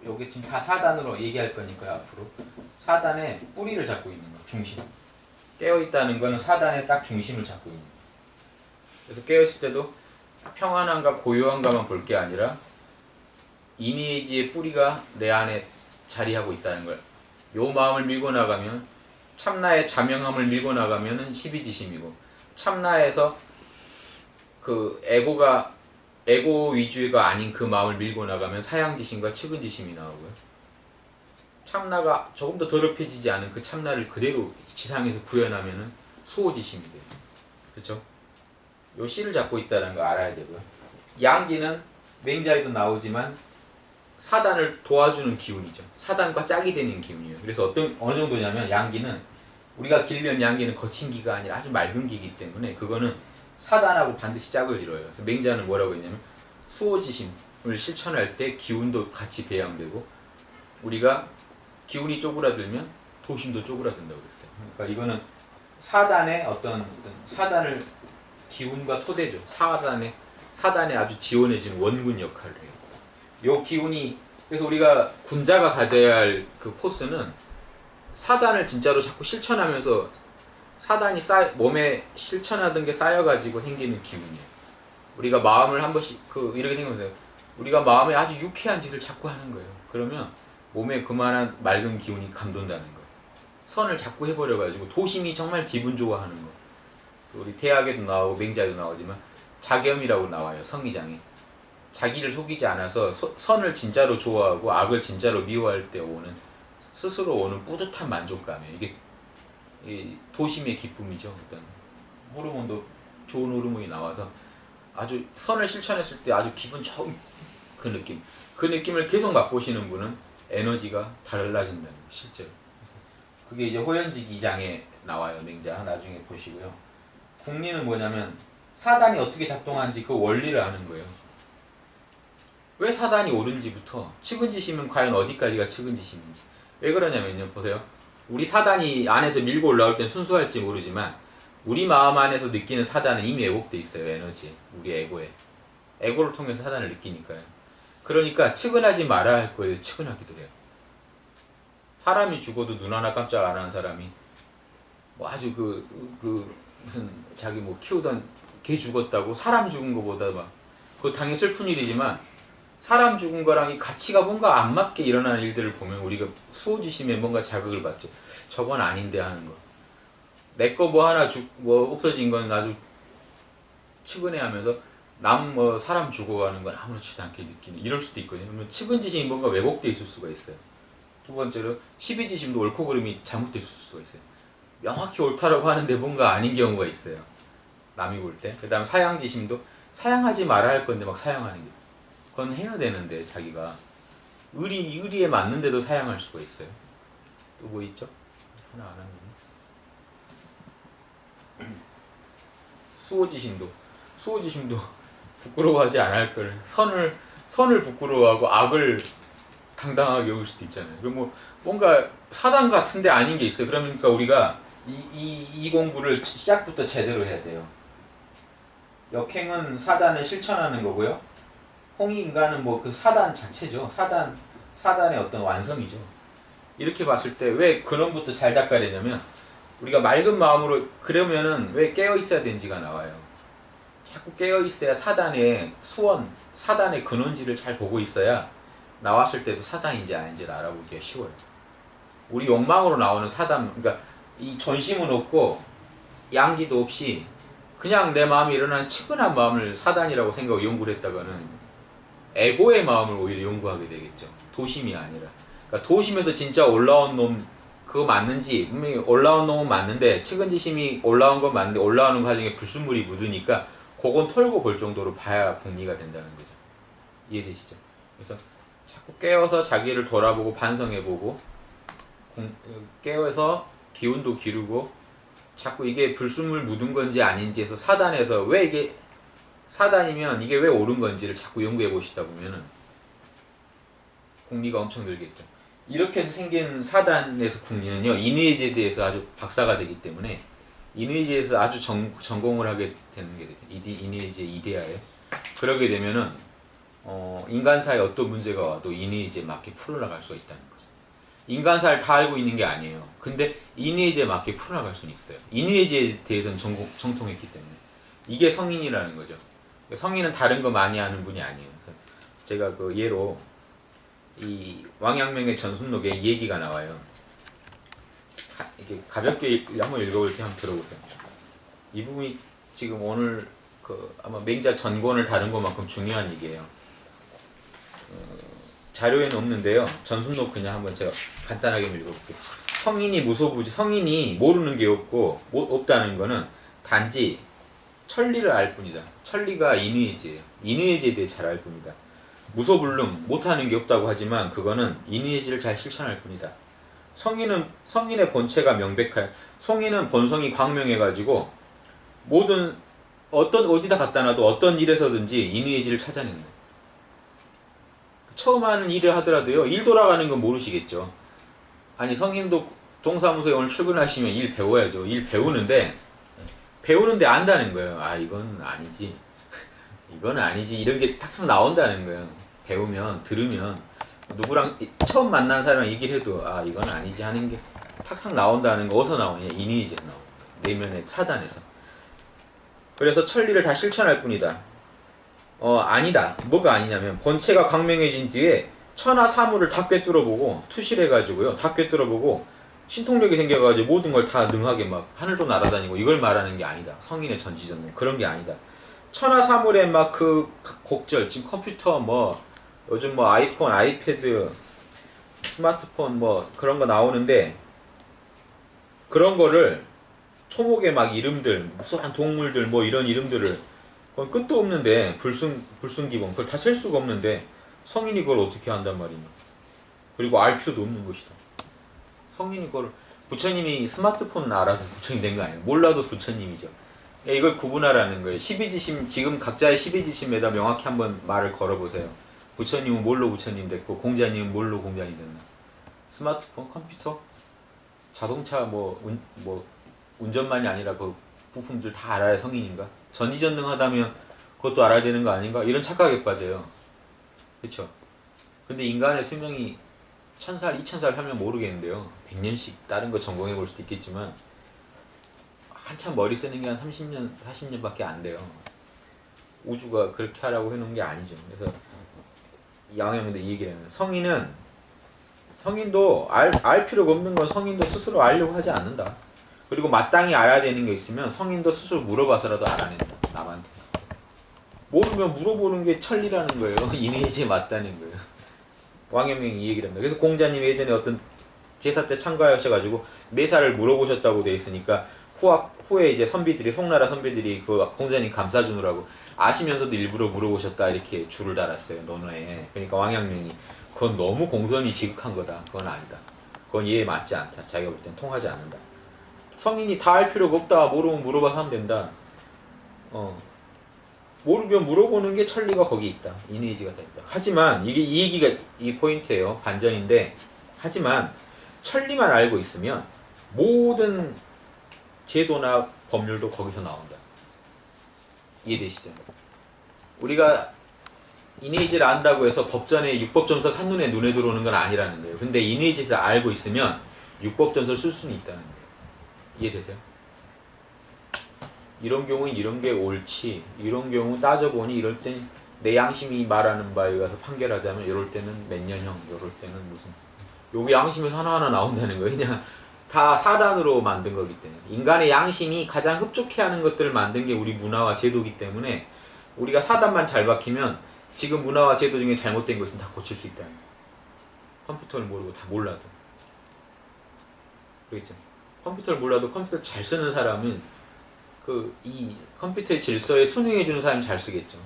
요게 지금 다 사단으로 얘기할 거니까요. 앞으로 사단의 뿌리를 잡고 있는 거, 중심. 깨어 있다는 거는 사단의 딱 중심을 잡고 있는 거예요. 그래서 깨어 있을 때도 평안함과 고요함과만 볼 게 아니라 이미지의 뿌리가 내 안에 자리하고 있다는 걸. 요 마음을 밀고 나가면 참나의 자명함을 밀고 나가면은 12지심이고 참나에서 그 에고 위주가 아닌 그 마음을 밀고 나가면 사양지심과 측은지심이 나오고요. 참나가 조금 더 더럽혀지지 않은 그 참나를 그대로 지상에서 구현하면은 수호지심이 돼요. 그렇죠? 요 씨를 잡고 있다는 거 알아야 되고요. 양기는 맹자에도 나오지만 사단을 도와주는 기운이죠. 사단과 짝이 되는 기운이에요. 그래서 어느 정도냐면 양기는 우리가 길면 양기는 거친 기가 아니라 아주 맑은 기이기 때문에 그거는 사단하고 반드시 짝을 이뤄요. 그래서 맹자는 뭐라고 했냐면 수호지심을 실천할 때 기운도 같이 배양되고 우리가 기운이 쪼그라들면 도심도 쪼그라든다고 그랬어요. 그러니까 이거는 사단의 어떤 사단을 기운과 토대죠. 사단에 아주 지원해주는 원군 역할을 해요. 요 기운이 그래서 우리가 군자가 가져야 할 그 포스는 사단을 진짜로 자꾸 실천하면서 사단이 몸에 실천하던 게 쌓여가지고 생기는 기운이에요. 우리가 마음을 한 번씩 이렇게 생각해보세요. 우리가 마음에 아주 유쾌한 짓을 자꾸 하는 거예요. 그러면 몸에 그만한 맑은 기운이 감돈다는 거예요. 선을 자꾸 해버려가지고 도심이 정말 기분 좋아하는 거. 우리 대학에도 나오고 맹자에도 나오지만 자겸이라고 나와요. 성의장에. 자기를 속이지 않아서 선을 진짜로 좋아하고 악을 진짜로 미워할 때 오는 스스로 오는 뿌듯한 만족감이에요. 이게 이 도심의 기쁨이죠. 일단 호르몬도 좋은 호르몬이 나와서 아주 선을 실천했을 때 아주 기분 좋은 그 느낌. 그 느낌을 계속 맛보시는 분은 에너지가 달라진다는 거예요. 실제로. 그게 이제 호연직 2장에 나와요. 맹자 나중에 보시고요. 궁리는 뭐냐면 사단이 어떻게 작동하는지 그 원리를 아는 거예요. 왜 사단이 옳은지부터 측은지심은 과연 어디까지가 측은지심인지. 왜 그러냐면요. 보세요. 우리 사단이 안에서 밀고 올라올 땐 순수할지 모르지만 우리 마음 안에서 느끼는 사단은 이미 왜곡돼 있어요. 에너지. 우리 에고에. 에고를 통해서 사단을 느끼니까요. 그러니까 측은하지 말아야 할 거예요. 측은하기도 해요. 사람이 죽어도 눈 하나 깜짝 안 하는 사람이 뭐 아주 무슨 자기 뭐 키우던 개 죽었다고 사람 죽은 거보다 막 그거 당연히 슬픈 일이지만 사람 죽은 거랑 이 가치가 뭔가 안 맞게 일어나는 일들을 보면 우리가 수호지심에 뭔가 자극을 받죠. 저건 아닌데 하는 거. 내 거 뭐 하나 뭐 없어진 건 아주 측은해하면서 남 뭐 사람 죽어가는 건 아무렇지도 않게 느끼는 이럴 수도 있거든요. 그러면 측은지심이 뭔가 왜곡돼 있을 수가 있어요. 두 번째로 시비지심도 옳고 그름이 잘못돼 있을 수가 있어요. 명확히 옳다라고 하는데 뭔가 아닌 경우가 있어요. 남이 볼 때. 그 다음 사양지심도 사양하지 말아야 할 건데 막 사양하는 게 있어요. 그건 해야 되는데 자기가 의리에 맞는데도 사양할 수가 있어요. 또 뭐 있죠? 하나 안 하는 수호지심도 부끄러워하지 않을 걸 선을 부끄러워하고 악을 당당하게 여길 수도 있잖아요. 그럼 뭐 뭔가 사단 같은데 아닌 게 있어요. 그러니까 우리가 이 공부를 시작부터 제대로 해야 돼요. 역행은 사단을 실천하는 거고요. 홍익인간은 뭐 그 사단 자체죠. 사단의 어떤 완성이죠. 이렇게 봤을 때 왜 근원부터 잘 닦아내냐면 우리가 맑은 마음으로 그러면은 왜 깨어 있어야 되는지가 나와요. 자꾸 깨어 있어야 사단의 사단의 근원지를 잘 보고 있어야 나왔을 때도 사단인지 아닌지를 알아보기가 쉬워요. 우리 욕망으로 나오는 사단, 그러니까 이 존심은 없고 양기도 없이 그냥 내 마음에 일어나는 측은한 마음을 사단이라고 생각하고 연구를 했다가는 에고의 마음을 오히려 연구하게 되겠죠. 도심이 아니라. 그러니까 도심에서 진짜 올라온 놈 그거 맞는지 분명히 올라온 놈은 맞는데 측은지심이 올라온 건 맞는데 올라오는 과정에 불순물이 묻으니까 그건 털고 볼 정도로 봐야 분리가 된다는 거죠. 이해되시죠? 그래서 자꾸 깨어서 자기를 돌아보고 반성해보고 깨어서 기운도 기르고 자꾸 이게 불순물 묻은 건지 아닌지에서 사단에서 왜 이게 사단이면 이게 왜 옳은 건지를 자꾸 연구해 보시다 보면은 공리가 엄청 늘겠죠. 이렇게 해서 생긴 사단에서 국리는요 인의제에 대해서 아주 박사가 되기 때문에 인의제에서 아주 전공을 하게 되는 게 되죠. 인의제 이데아에 그러게 되면은 인간사에 어떤 문제가 와도 인의제에 맞게 풀어나갈 수가 있다는 거죠. 인간사를 다 알고 있는 게 아니에요. 근데 인의제에 맞게 풀어나갈 수는 있어요. 인의제에 대해서는 정통했기 때문에 이게 성인이라는 거죠. 성인은 다른 거 많이 아는 분이 아니에요. 그래서 제가 그 예로 이 왕양명의 전순록에 이 얘기가 나와요. 이게 가볍게 한번 읽어볼 때 한번 들어보세요. 이 부분이 지금 오늘 그 아마 맹자 전권을 다룬 것만큼 중요한 얘기예요. 자료에는 없는데요. 전순록 그냥 한번 제가 간단하게 읽어볼게요. 성인이 무소부지, 성인이 모르는 게 없다는 거는 단지 천리를 알 뿐이다. 천리가 인의제예요. 인의제에 대해 잘 알 뿐이다. 무소불능, 못하는 게 없다고 하지만 그거는 인의제를 잘 실천할 뿐이다. 성인의 본체가 명백할, 성인은 본성이 광명해가지고 모든 어디다 갖다 놔도 어떤 일에서든지 인의제를 찾아낸다. 처음 하는 일을 하더라도요, 일 돌아가는 건 모르시겠죠. 아니 성인도 동사무소에 오늘 출근하시면 일 배워야죠. 일 배우는데 안다는 거예요. 아 이건 아니지 이건 아니지 이런 게 탁탁 나온다는 거예요. 배우면 들으면 누구랑 처음 만난 사람이랑 얘기를 해도 아 이건 아니지 하는 게 탁탁 나온다는 거. 어디서 나오냐? 인의제 나오는 거예요. 내면의 사단에서. 그래서 천리를 다 실천할 뿐이다. 아니다. 뭐가 아니냐면 본체가 광명해진 뒤에 천하 사물을 다 꿰뚫어보고 투실해가지고요. 다 꿰뚫어보고 신통력이 생겨가지고 모든 걸 다 능하게 막 하늘도 날아다니고 이걸 말하는 게 아니다. 성인의 전지전능 그런 게 아니다. 천하 사물에 막 그 곡절 지금 컴퓨터 뭐 요즘 뭐 아이폰, 아이패드, 스마트폰 뭐 그런 거 나오는데 그런 거를 초목의 막 이름들 무수한 동물들 뭐 이런 이름들을 그건 끝도 없는데 불순기본 그걸 다 셀 수가 없는데 성인이 그걸 어떻게 한단 말이냐. 그리고 알 필요도 없는 것이다. 성인이 그걸 부처님이 스마트폰 알아서 부처님 된 거 아니에요. 몰라도 부처님이죠. 이걸 구분하라는 거예요. 12지심 지금 각자의 12지심에다 명확히 한번 말을 걸어보세요. 부처님은 뭘로 부처님 됐고 공자님은 뭘로 공자님 됐나. 스마트폰, 컴퓨터, 자동차 뭐 운전만이 아니라 그 부품들 다 알아야 성인인가? 전지전능하다면 그것도 알아야 되는 거 아닌가? 이런 착각에 빠져요. 그쵸? 근데 인간의 수명이 1000살, 2000살 살면 모르겠는데요. 100년씩 다른 거 전공해 볼 수도 있겠지만 한참 머리 쓰는 게 한 30년, 40년밖에 안 돼요. 우주가 그렇게 하라고 해놓은 게 아니죠. 그래서 양형도 이 얘기를 하면 성인도 알 필요가 없는 건 성인도 스스로 알려고 하지 않는다. 그리고 마땅히 알아야 되는 게 있으면 성인도 스스로 물어봐서라도 알아낸다. 남한테. 모르면 물어보는 게 천리라는 거예요. 이미지에 맞다는 거예요. 왕阳明이 얘기를 합니다. 그래서 공자님 예전에 어떤 제사 때 참가하셔가지고 매사를 물어보셨다고 돼 있으니까 후에 이제 선비들이 송나라 선비들이 그 공자님 감싸주느라고 아시면서도 일부러 물어보셨다 이렇게 줄을 달았어요 논어에. 그러니까 왕阳明이 그건 너무 공손이 지극한 거다. 그건 아니다. 그건 이해에 맞지 않다. 자기가 볼 땐 통하지 않는다. 성인이 다 할 필요가 없다. 모르면 물어봐서 하면 된다. 모르면 물어보는 게 천리가 거기 있다. 이니지가 다 있다. 하지만 이게 이 얘기가 이 포인트예요. 반전인데 하지만 천리만 알고 있으면 모든 제도나 법률도 거기서 나온다. 이해되시죠? 우리가 이니지를 안다고 해서 법전에 육법전설 한눈에 눈에 들어오는 건 아니라는 거예요. 근데 이니지를 알고 있으면 육법전설 쓸 수는 있다는 거예요. 이해되세요? 이런 경우는 이런 게 옳지. 이런 경우 따져보니 이럴 땐 내 양심이 말하는 바에 가서 판결하자면 이럴 때는 몇 년형, 이럴 때는 무슨 요게 양심에서 하나하나 나온다는 거예요. 그냥 다 사단으로 만든 거기 때문에 인간의 양심이 가장 흡족해하는 것들을 만든 게 우리 문화와 제도이기 때문에 우리가 사단만 잘 박히면 지금 문화와 제도 중에 잘못된 것은 다 고칠 수 있다는 거예요. 컴퓨터를 모르고 다 몰라도 그렇죠. 컴퓨터를 몰라도 컴퓨터 잘 쓰는 사람은 이 컴퓨터의 질서에 순응해주는 사람이 잘 쓰겠죠.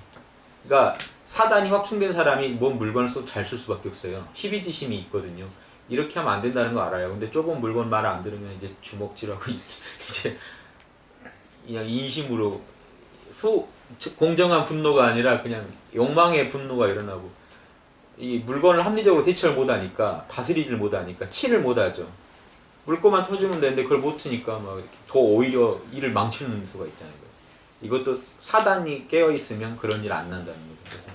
그러니까 사단이 확충된 사람이 뭔 물건을 써도 잘 쓸 수밖에 없어요. 희비지심이 있거든요. 이렇게 하면 안 된다는 거 알아요. 근데 조금 물건 말 안 들으면 이제 주먹질하고 이제 그냥 인심으로 공정한 분노가 아니라 그냥 욕망의 분노가 일어나고 이 물건을 합리적으로 대처를 못하니까 다스리지를 못하니까 치를 못하죠. 물고만 터주면 되는데 그걸 못 트니까 막 더 오히려 일을 망치는 수가 있다는 거예요. 이것도 사단이 깨어 있으면 그런 일 안 난다는 거죠. 그래서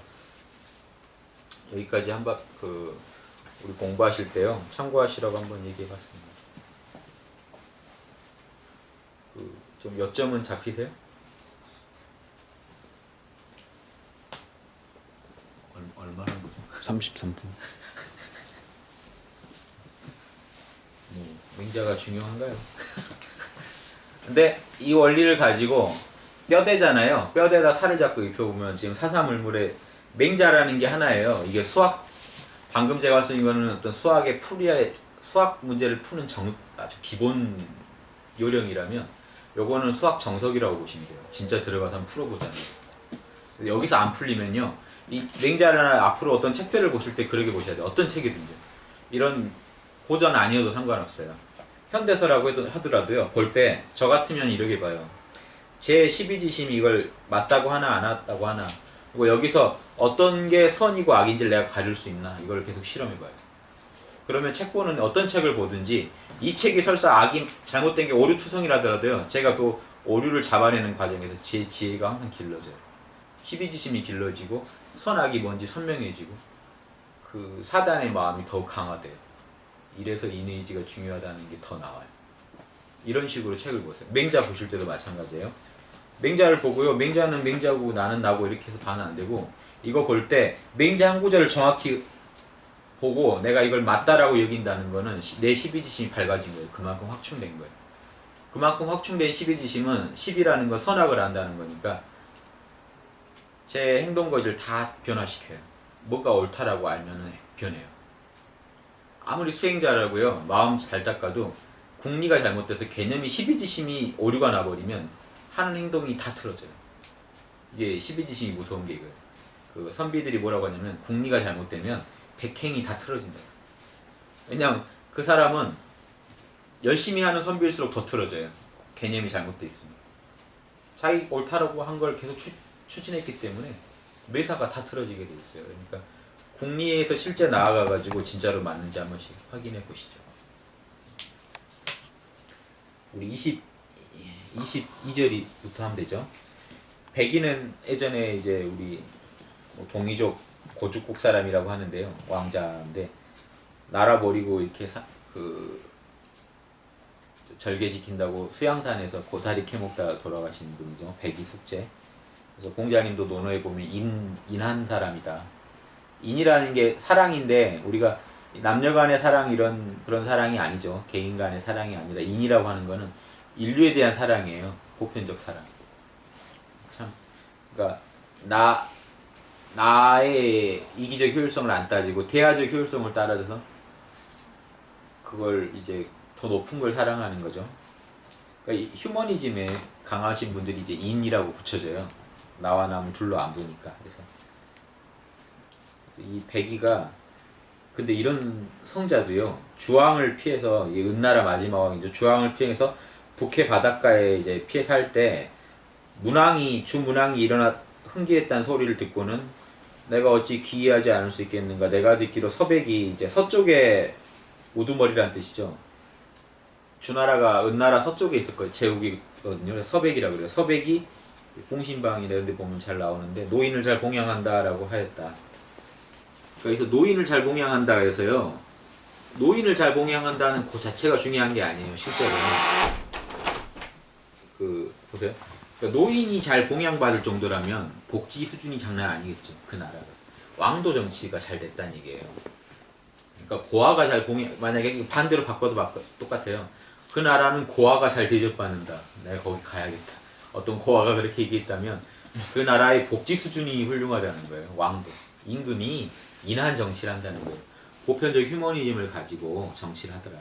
여기까지 우리 공부하실 때요 참고하시라고 한번 얘기해봤습니다. 좀 몇 점은 잡히세요? 얼마나 거죠? 33분. 맹자가 중요한가요? 근데 이 원리를 가지고 뼈대잖아요. 뼈대에다 살을 잡고 입혀보면 지금 사사물물에 맹자라는 게 하나예요. 이게 방금 제가 말씀드린 거는 어떤 수학 문제를 푸는 아주 기본 요령이라면 요거는 수학 정석이라고 보시면 돼요. 진짜 들어가서 한번 풀어보자면. 여기서 안 풀리면요. 이 맹자나 앞으로 어떤 책들을 보실 때 그렇게 보셔야 돼요. 어떤 책이든지. 이런 고전 아니어도 상관없어요. 현대서라고 하더라도요. 볼 때 저 같으면 이렇게 봐요. 제 12지심이 이걸 맞다고 하나 안 맞다고 하나 그리고 여기서 어떤 게 선이고 악인지를 내가 가릴 수 있나 이걸 계속 실험해봐요. 그러면 책 보는 어떤 책을 보든지 이 책이 설사 악이 잘못된 게 오류투성이라더라도요. 제가 그 오류를 잡아내는 과정에서 제 지혜가 항상 길러져요. 12지심이 길러지고 선악이 뭔지 선명해지고 그 사단의 마음이 더욱 강화돼요. 이래서 인의지가 중요하다는 게 더 나와요. 이런 식으로 책을 보세요. 맹자 보실 때도 마찬가지예요. 맹자를 보고요. 맹자는 맹자고 나는 나고 이렇게 해서 봐는 안 되고 이거 볼 때 맹자 한 구절을 정확히 보고 내가 이걸 맞다라고 여긴다는 거는 내 12지심이 밝아진 거예요. 그만큼 확충된 거예요. 그만큼 확충된 12지심은 10이라는 건 선악을 안다는 거니까 제 행동거지를 다 변화시켜요. 뭐가 옳다라고 알면 변해요. 아무리 수행자라고요. 마음 잘 닦아도 궁리가 잘못돼서 개념이 12지심이 오류가 나버리면 하는 행동이 다 틀어져요. 이게 12지심이 무서운 게 이거예요. 그 선비들이 뭐라고 하냐면 궁리가 잘못되면 백행이 다 틀어진다. 왜냐면 그 사람은 열심히 하는 선비일수록 더 틀어져요. 개념이 잘못돼 있으면. 자기 옳다라고 한 걸 계속 추진했기 때문에 매사가 다 틀어지게 돼 있어요. 그러니까 궁리에서 실제 나아가가지고 진짜로 맞는지 한 번씩 확인해 보시죠. 우리 22절부터 하면 되죠. 백인은 예전에 이제 우리 동이족 고죽국 사람이라고 하는데요. 왕자인데 나라 버리고 이렇게 절개 지킨다고 수양산에서 고사리 캐먹다가 돌아가신 분이죠. 백이숙제. 그래서 공자님도 논어에 보면 인한 사람이다. 인이라는 게 사랑인데 우리가 남녀 간의 사랑 이런 그런 사랑이 아니죠. 개인 간의 사랑이 아니라 인이라고 하는 거는 인류에 대한 사랑이에요. 보편적 사랑. 참 그러니까 나의 이기적 효율성을 안 따지고 대화적 효율성을 따라줘서 그걸 이제 더 높은 걸 사랑하는 거죠. 그러니까 이 휴머니즘에 강하신 분들이 이제 인이라고 붙여져요. 나와 남을 둘로 안 보니까. 그래서 이 백이가 근데 이런 성자도요. 주왕을 피해서 이 은나라 마지막 왕이죠. 주왕을 피해서 북해 바닷가에 이제 피해 살 때 주문왕이 일어나 흥기했다는 소리를 듣고는 내가 어찌 기이하지 않을 수 있겠는가. 내가 듣기로 서백이 이제 서쪽에 우두머리란 뜻이죠. 주나라가 은나라 서쪽에 있을 거예요. 제국이거든요. 그래서 서백이라고 그래요. 서백이 공신방이나 이런 데 보면 잘 나오는데 노인을 잘 봉양한다라고 하였다. 그래서 노인을 잘 봉양한다 해서요. 노인을 잘 봉양한다는 그 자체가 중요한 게 아니에요. 실제로는. 보세요. 그러니까 노인이 잘 봉양받을 정도라면 복지 수준이 장난 아니겠죠. 그 나라가. 왕도 정치가 잘 됐다는 얘기예요. 그러니까 고아가 잘 만약에 반대로 바꿔도 똑같아요. 그 나라는 고아가 잘 대접받는다. 내가 거기 가야겠다. 어떤 고아가 그렇게 얘기했다면 그 나라의 복지 수준이 훌륭하다는 거예요. 왕도. 임금이 인한 정치를 한다는 거예요. 보편적 휴머니즘을 가지고 정치를 하더라.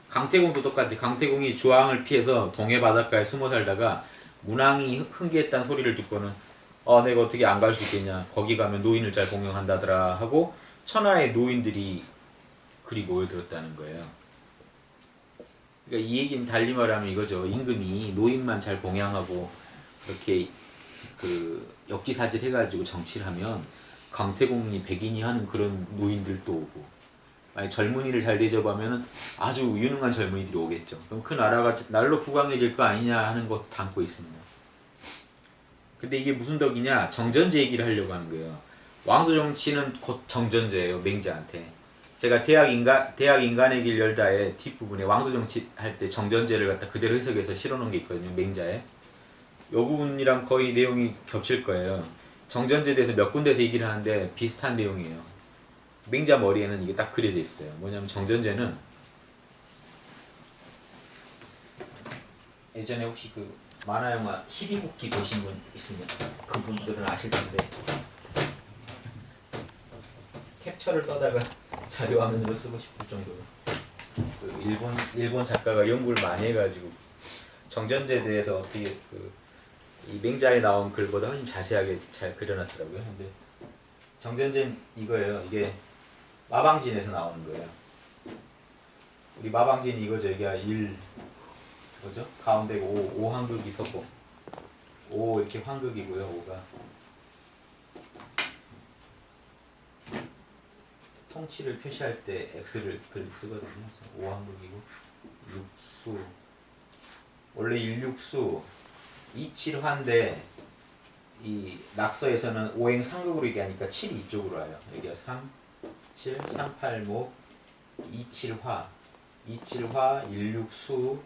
강태공도 똑같아. 강태공이 주왕을 피해서 동해 바닷가에 숨어 살다가 문왕이 흥기했다는 소리를 듣고는 내가 어떻게 안 갈 수 있겠냐. 거기 가면 노인을 잘 봉양한다더라 하고 천하의 노인들이 그리 모여들었다는 거예요. 그러니까 이 얘기는 달리 말하면 이거죠. 임금이 노인만 잘 봉양하고 그렇게 역지사지 해가지고 정치를 하면 강태공이 백인이 하는 그런 노인들도 오고 만약 젊은이를 잘 대접하면 아주 유능한 젊은이들이 오겠죠. 그럼 그 나라가 날로 부강해질 거 아니냐 하는 것도 담고 있습니다. 근데 이게 무슨 덕이냐? 정전제 얘기를 하려고 하는 거예요. 왕도 정치는 곧 정전제예요. 맹자한테. 제가 대학 인간의 길 열다의 뒷부분에 왕도 정치 할 때 정전제를 갖다 그대로 해석해서 실어놓은 게 있거든요. 맹자에. 이 부분이랑 거의 내용이 겹칠 거예요. 정전제에 대해서 몇 군데서 얘기를 하는데 비슷한 내용이에요. 맹자 머리에는 이게 딱 그려져 있어요. 뭐냐면 정전제는 예전에 혹시 만화 영화 12국기 보신 분 있으면 그분들은 아실 텐데 캡처를 떠다가 자료 화면으로 쓰고 싶을 정도로 일본 작가가 연구를 많이 해가지고 정전제에 대해서 어떻게 이 맹자에 나온 글보다 훨씬 자세하게 잘 그려놨더라고요. 근데 정전제는 이거예요. 이게 마방진에서 나오는 거예요. 우리 마방진이 이거죠. 여기가 뭐죠? 가운데 5 황극이 서고 5 이렇게 황극이고요. 5가 통치를 표시할 때 X를 쓰거든요. 5 황극이고 6수 원래 16수 27화인데 이 낙서에서는 5행 상극으로 얘기하니까 7이 이쪽으로 와요. 여기가 3, 7, 3, 8, 목 27화 16수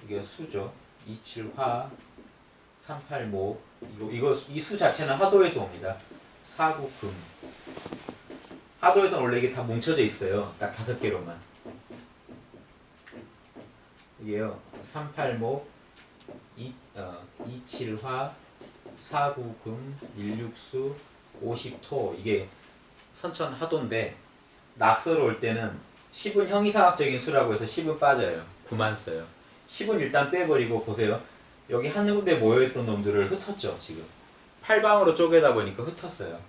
이게 수죠. 27화 38목 이 수 자체는 하도에서 옵니다. 사구금 하도에서는 원래 이게 다 뭉쳐져 있어요. 딱 5개로만 이게요. 38목 27화 4구금 16수 50토 이게 선천 하도인데 낙서로 올 때는 10은 형이상학적인 수라고 해서 10은 빠져요. 9만 써요. 10은 일단 빼버리고 보세요. 여기 한 군데 모여있던 놈들을 흩었죠. 지금 8방으로 쪼개다 보니까 흩었어요.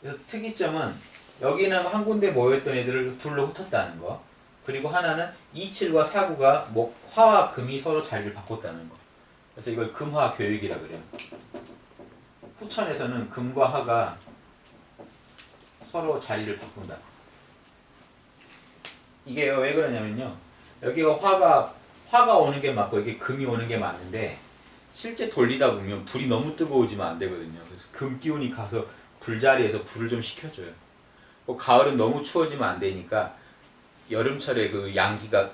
그래서 특이점은 여기는 한 군데 모여있던 애들을 둘로 흩었다는 거, 그리고 하나는 27과 49가 화와 금이 서로 자리를 바꿨다는 거. 그래서 이걸 금화 교육이라 그래요. 후천에서는 금과 화가 서로 자리를 바꾼다. 이게 왜 그러냐면요. 여기가 화가 오는 게 맞고 이게 금이 오는 게 맞는데 실제 돌리다 보면 불이 너무 뜨거워지면 안 되거든요. 그래서 금 기운이 가서 불자리에서 불을 좀 식혀줘요. 가을은 너무 추워지면 안 되니까 여름철에 그 양기가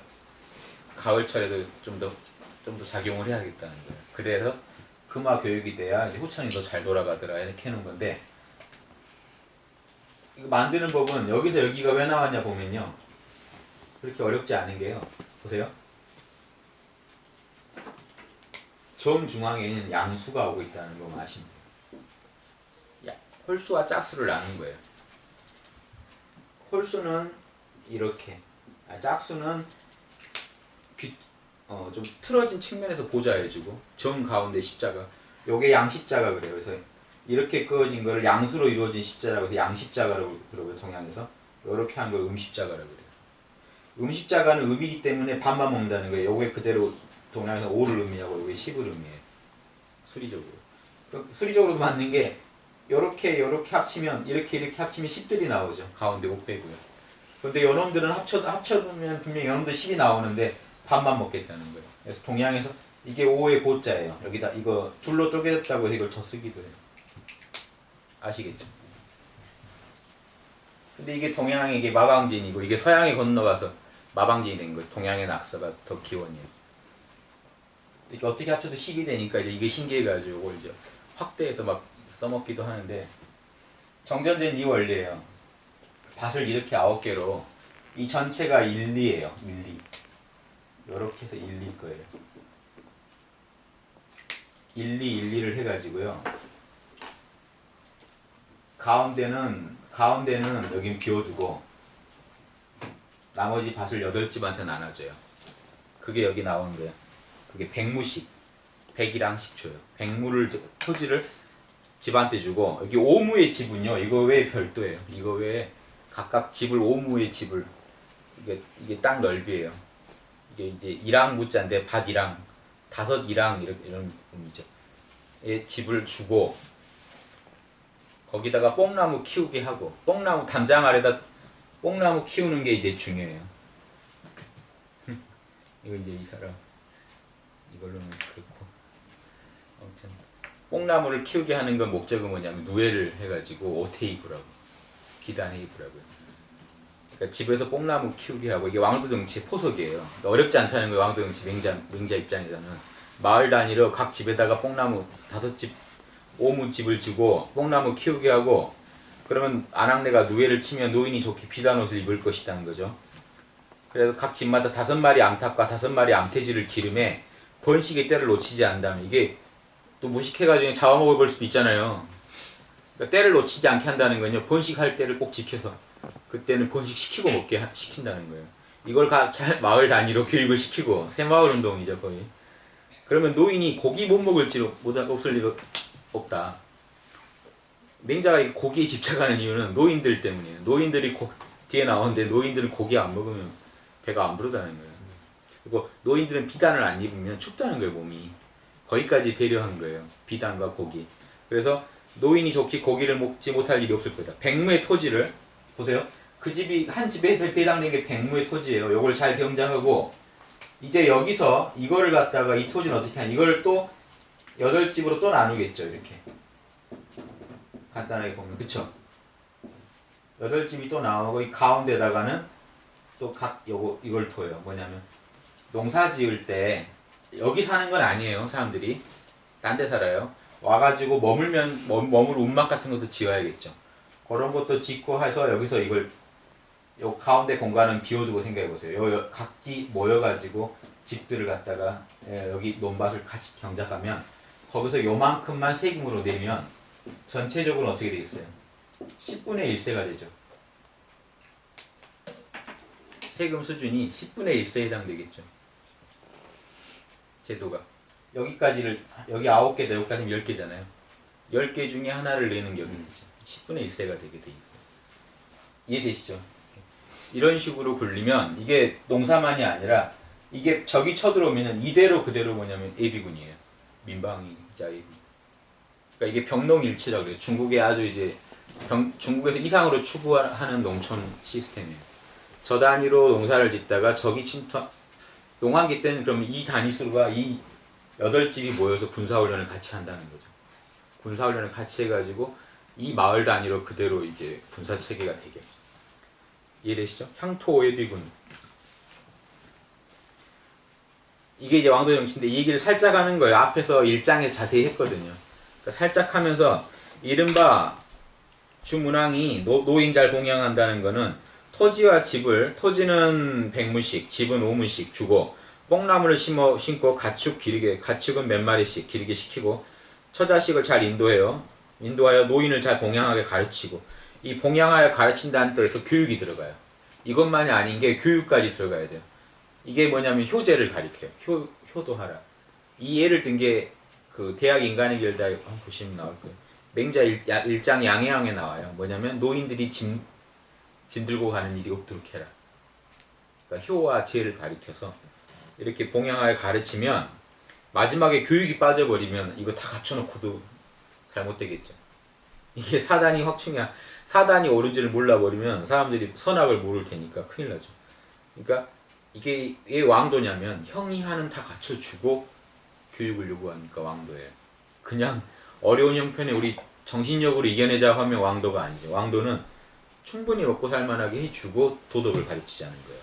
가을철에도 좀 더 작용을 해야겠다는 거예요. 그래서 금화 교육이 돼야 이제 후천이 더 잘 돌아가더라 이렇게 해놓은 건데, 이거 만드는 법은 여기서 여기가 왜 나왔냐 보면요, 그렇게 어렵지 않은 게요. 보세요. 점 중앙에는 양수가 오고 있다는 거 아시면 돼요. 홀수와 짝수를 나눈 거예요. 홀수는 이렇게, 짝수는 좀 틀어진 측면에서 보좌해주고, 점 가운데 십자가, 요게 양십자가 그래요. 그래서 이렇게 그어진 거를 양수로 이루어진 십자라고 해서 양십자가라고 그러고요. 동양에서 이렇게 한 걸 음십자가라고 그래요. 음십자가는 음이기 때문에 반만 먹는다는 거예요. 요게 그대로 동양에서 5를 의미하고 요게 10을 의미해요. 수리적으로. 수리적으로도 맞는 게 요렇게 합치면 이렇게 합치면 10들이 나오죠. 가운데 5 빼고요. 근데 요놈들은 합쳐두면 분명히 요놈들 10이 나오는데 반만 먹겠다는 거예요. 그래서 동양에서 이게 5의 5자예요. 여기다 이거 줄로 쪼개졌다고 해서 이걸 더 쓰기도 해요. 아시겠죠? 근데 이게 동양의 이게 마방진이고 이게 서양에 건너가서 마방진이 된 거예요. 동양의 낙서가 더 기원이에요. 이렇게 어떻게 합쳐도 10이 되니까 이제 이게 신기해가지고 이걸 이제 확대해서 막 써먹기도 하는데, 정전된 이 원리예요. 밭을 이렇게 9개로 이 전체가 1, 2예요. 1, 2. 요렇게 해서 1, 2일 거예요. 1, 2, 1, 2를 해가지고요. 가운데는 여긴 비워두고 나머지 밭을 8집한테 나눠줘요. 그게 여기 나오는 거예요. 그게 백무식. 100이랑 10초요. 백무를, 토지를 집한테 주고, 여기 오무의 집은요, 이거 외에 별도예요. 이거 외에 각각 집을, 오무의 집을, 이게 땅 넓이에요. 이게 이제 1랑 무자인데 밭 1랑, 5 1랑 이런 의미죠. 예, 집을 주고, 거기다가 뽕나무 키우게 하고, 뽕나무 담장 아래다 뽕나무 키우는 게 이제 중요해요. 이거 이제 이 사람 이걸로는 그렇고, 아무튼 뽕나무를 키우게 하는 건 목적은 뭐냐면 누에를 해가지고 오테이브라고, 기단헤이브라고요. 그러니까 집에서 뽕나무 키우게 하고, 이게 왕도정치의 포석이에요. 그러니까 어렵지 않다는 거예요. 왕도정치 맹자 입장에서는 마을 단위로 각 집에다가 뽕나무 5집, 오무집을 주고 뽕나무 키우게 하고, 그러면 아낙네가 누에를 치면 노인이 좋게 비단 옷을 입을 것이라는 거죠. 그래서 각 집마다 5마리 암탉과 5마리 암돼지를 기름에 번식의 때를 놓치지 않는다면, 이게 또 무식해가지고 잡아먹을 걸 수도 있잖아요. 그러니까 때를 놓치지 않게 한다는 건요, 번식할 때를 꼭 지켜서 그때는 번식시키고 먹게 시킨다는 거예요. 이걸 마을 단위로 교육을 시키고, 새마을 운동이죠 거의. 그러면 노인이 고기 못 먹을지 없을 리가 없다. 맹자가 고기에 집착하는 이유는 노인들 때문이에요. 노인들이 뒤에 나오는데 노인들은 고기 안 먹으면 배가 안 부르다는 거예요. 그리고 노인들은 비단을 안 입으면 춥다는 거예요, 몸이. 거기까지 배려한 거예요, 비단과 고기. 그래서 노인이 좋게 고기를 먹지 못할 일이 없을 거다. 백무의 토지를 보세요. 그 집이 한 집에 배당된 게 백무의 토지예요. 요걸 잘 병장하고, 이제 여기서 이거를 갖다가 이 토지는 어떻게 하냐, 이걸 또 8집으로 또 나누겠죠. 이렇게 간단하게 보면, 그쵸? 8집이 또 나오고, 이 가운데다가는 또 이걸 둬요. 뭐냐면 농사 지을 때 여기 사는 건 아니에요. 사람들이 딴 데 살아요. 와가지고 머물 움막 같은 것도 지어야겠죠. 그런 것도 짓고 해서 여기서 요 가운데 공간은 비워두고 생각해보세요. 요 각기 모여가지고 집들을 갖다가 여기 논밭을 같이 경작하면, 거기서 요만큼만 세금으로 내면 전체적으로 어떻게 되겠어요? 10분의 1세가 되죠. 세금 수준이 10분의 1세에 해당되겠죠. 제도가. 여기 9개다, 여기까지는 10개잖아요. 10개 중에 하나를 내는 격이 되죠. 10분의 1세가 되게 돼 있어요. 이해되시죠? 이런 식으로 굴리면 이게 농사만이 아니라, 이게 적이 쳐들어오면 이대로 그대로 뭐냐면 예비군이에요. 민방위자 예비. 그러니까 이게 병농일치라고 그래요. 중국의 아주 이제 중국에서 이상으로 추구하는 농촌 시스템이에요. 저 단위로 농사를 짓다가 적이 농한기 때는 그럼 이 단위수가 이 8집이 모여서 군사훈련을 같이 한다는 거죠. 군사훈련을 같이 해가지고 이 마을 단위로 그대로 이제 군사체계가 되게. 이해되시죠? 향토예비군. 이게 이제 왕도 정치인데 이 얘기를 살짝 하는 거예요. 앞에서 1장에 자세히 했거든요. 그러니까 살짝 하면서 이른바 주문왕이 노인 잘 봉양한다는 거는 토지와 집을, 토지는 100문씩, 집은 5문씩 주고 뽕나무를 심고 가축은 몇 마리씩 기르게 시키고 처자식을 잘 인도해요. 인도하여 노인을 잘 봉양하게 가르치고, 이 봉양하여 가르친다는 뜻에서 교육이 들어가요. 이것만이 아닌 게 교육까지 들어가야 돼요. 이게 뭐냐면 효제를 가리켜요. 효도하라. 이 예를 든 게 그 대학 인간의 길다 보시면 나올 거예요. 맹자 1장 양해왕에 나와요. 뭐냐면 노인들이 짐 들고 가는 일이 없도록 해라. 그러니까 효와 제를 가리켜서 이렇게 봉양하여 가르치면 마지막에 교육이 빠져버리면 이거 다 갖춰놓고도 잘못되겠죠. 이게 사단이 확충이야. 사단이 옳은지를 몰라버리면 사람들이 선악을 모를 테니까 큰일 나죠. 그러니까 이게 왜 왕도냐면 형이 하는 다 갖춰주고 교육을 요구하니까 왕도예요. 그냥 어려운 형편에 우리 정신력으로 이겨내자 하면 왕도가 아니죠. 왕도는 충분히 먹고 살만하게 해주고 도덕을 가르치자는 거예요.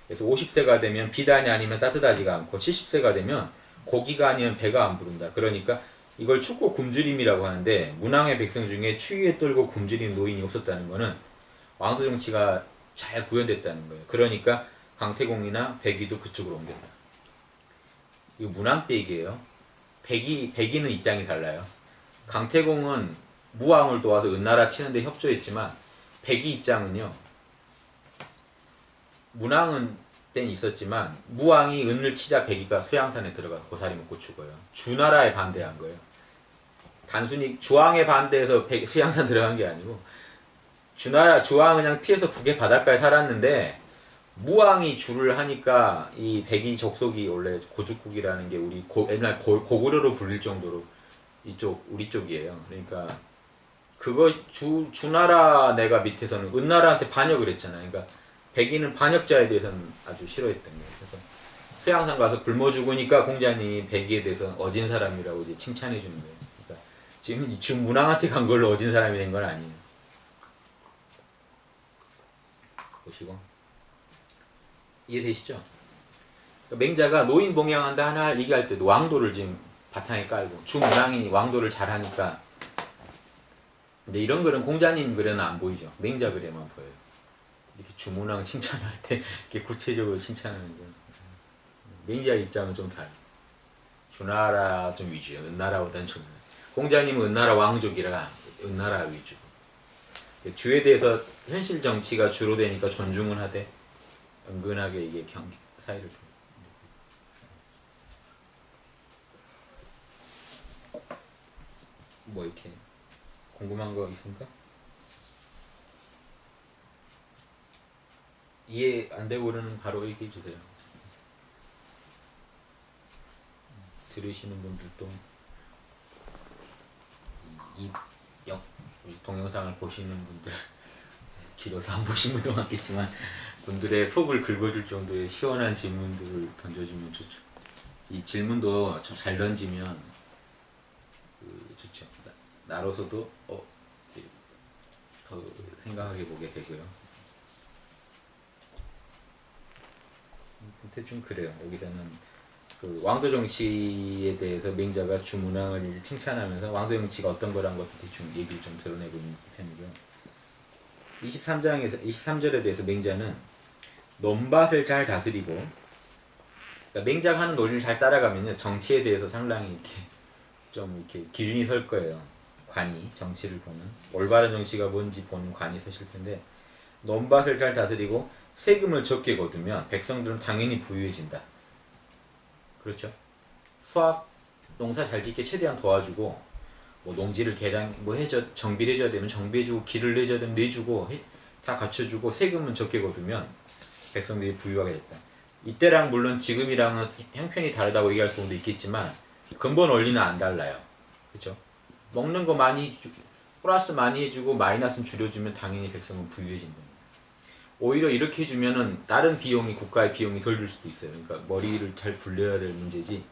그래서 50세가 되면 비단이 아니면 따뜻하지가 않고 70세가 되면 고기가 아니면 배가 안 부른다. 그러니까 이걸 춥고 굶주림이라고 하는데 문왕의 백성 중에 추위에 떨고 굶주린 노인이 없었다는 거는 왕도 정치가 잘 구현됐다는 거예요. 그러니까 강태공이나 백의도 그쪽으로 옮겼다. 이거 문왕 때 얘기예요. 백의는 입장이 달라요. 강태공은 무왕을 도와서 은나라 치는데 협조했지만 백의 입장은요. 문왕은 땐 있었지만 무왕이 은을 치자 백의가 수양산에 들어가 고사리 먹고 죽어요. 주나라에 반대한 거예요. 단순히 주왕에 반대해서 수양산 들어간 게 아니고 주왕은 그냥 피해서 북의 바닷가에 살았는데 무왕이 주를 하니까 이 백의 족속이 원래 고죽국이라는 게 우리 옛날 고구려로 불릴 정도로 우리 쪽이에요. 그러니까 그거 주나라 내가 밑에서는 은나라한테 반역을 했잖아요. 그러니까 백의는 반역자에 대해서는 아주 싫어했던 거예요. 그래서 수양산 가서 굶어 죽으니까 공자님이 백의에 대해서 어진 사람이라고 이제 칭찬해 주는 거예요. 그러니까 지금 이 주문왕한테 간 걸로 어진 사람이 된 건 아니에요. 보시고 이해되시죠? 그러니까 맹자가 노인 봉양한다 하나 얘기할 때도 왕도를 지금 바탕에 깔고 주문왕이 왕도를 잘하니까. 근데 이런 글은 공자님 글에는 안 보이죠. 맹자 글에만 보여요. 이렇게 주문왕 칭찬할 때 이렇게 구체적으로 칭찬하는 거. 맹자 입장은 좀 달라. 주나라 좀 위주예요. 은나라보다는 주나라. 공자님은 은나라 왕족이라 은나라 위주. 주에 대해서 현실 정치가 주로 되니까 존중은 하되 은근하게 이게 사이를 뭐 이렇게 궁금한 거 있습니까? 이해 안 되고 그러면 바로 얘기해 주세요. 들으시는 분들도 이 동영상을 보시는 분들 길어서 안 보신 분도 많겠지만 분들의 속을 긁어줄 정도의 시원한 질문들을 던져주면 좋죠. 이 질문도 좀 잘 던지면 좋죠. 나로서도 더 생각하게 보게 되고요. 대충 그래요. 여기서는 그 왕도 정치에 대해서 맹자가 주문왕을 칭찬하면서 왕도 정치가 어떤 거란 것도 대충 얘기를 좀 드러내고 있는 편이고요. 23절에 대해서 맹자는 논밭을 잘 다스리고, 그러니까 맹자가 하는 논리를 잘 따라가면요 정치에 대해서 상당히 이렇게 좀 이렇게 기준이 설 거예요. 관이 정치를 보는 올바른 정치가 뭔지 보는 관이 서실 텐데, 논밭을 잘 다스리고 세금을 적게 거두면 백성들은 당연히 부유해진다. 그렇죠? 수확 농사 잘 짓게 최대한 도와주고, 뭐 농지를 정비를 해줘야 되면 정비해주고, 길을 내줘야 되면 내주고, 다 갖춰주고, 세금은 적게 거두면 백성들이 부유하게 됐다. 이때랑 물론 지금이랑은 형편이 다르다고 얘기할 부분도 있겠지만 근본 원리는 안 달라요. 그렇죠? 먹는 거 많이 플러스 많이 해주고 마이너스는 줄여주면 당연히 백성은 부유해진다. 오히려 이렇게 해주면은 다른 비용이, 국가의 비용이 덜 들 수도 있어요. 그러니까 머리를 잘 굴려야 될 문제지,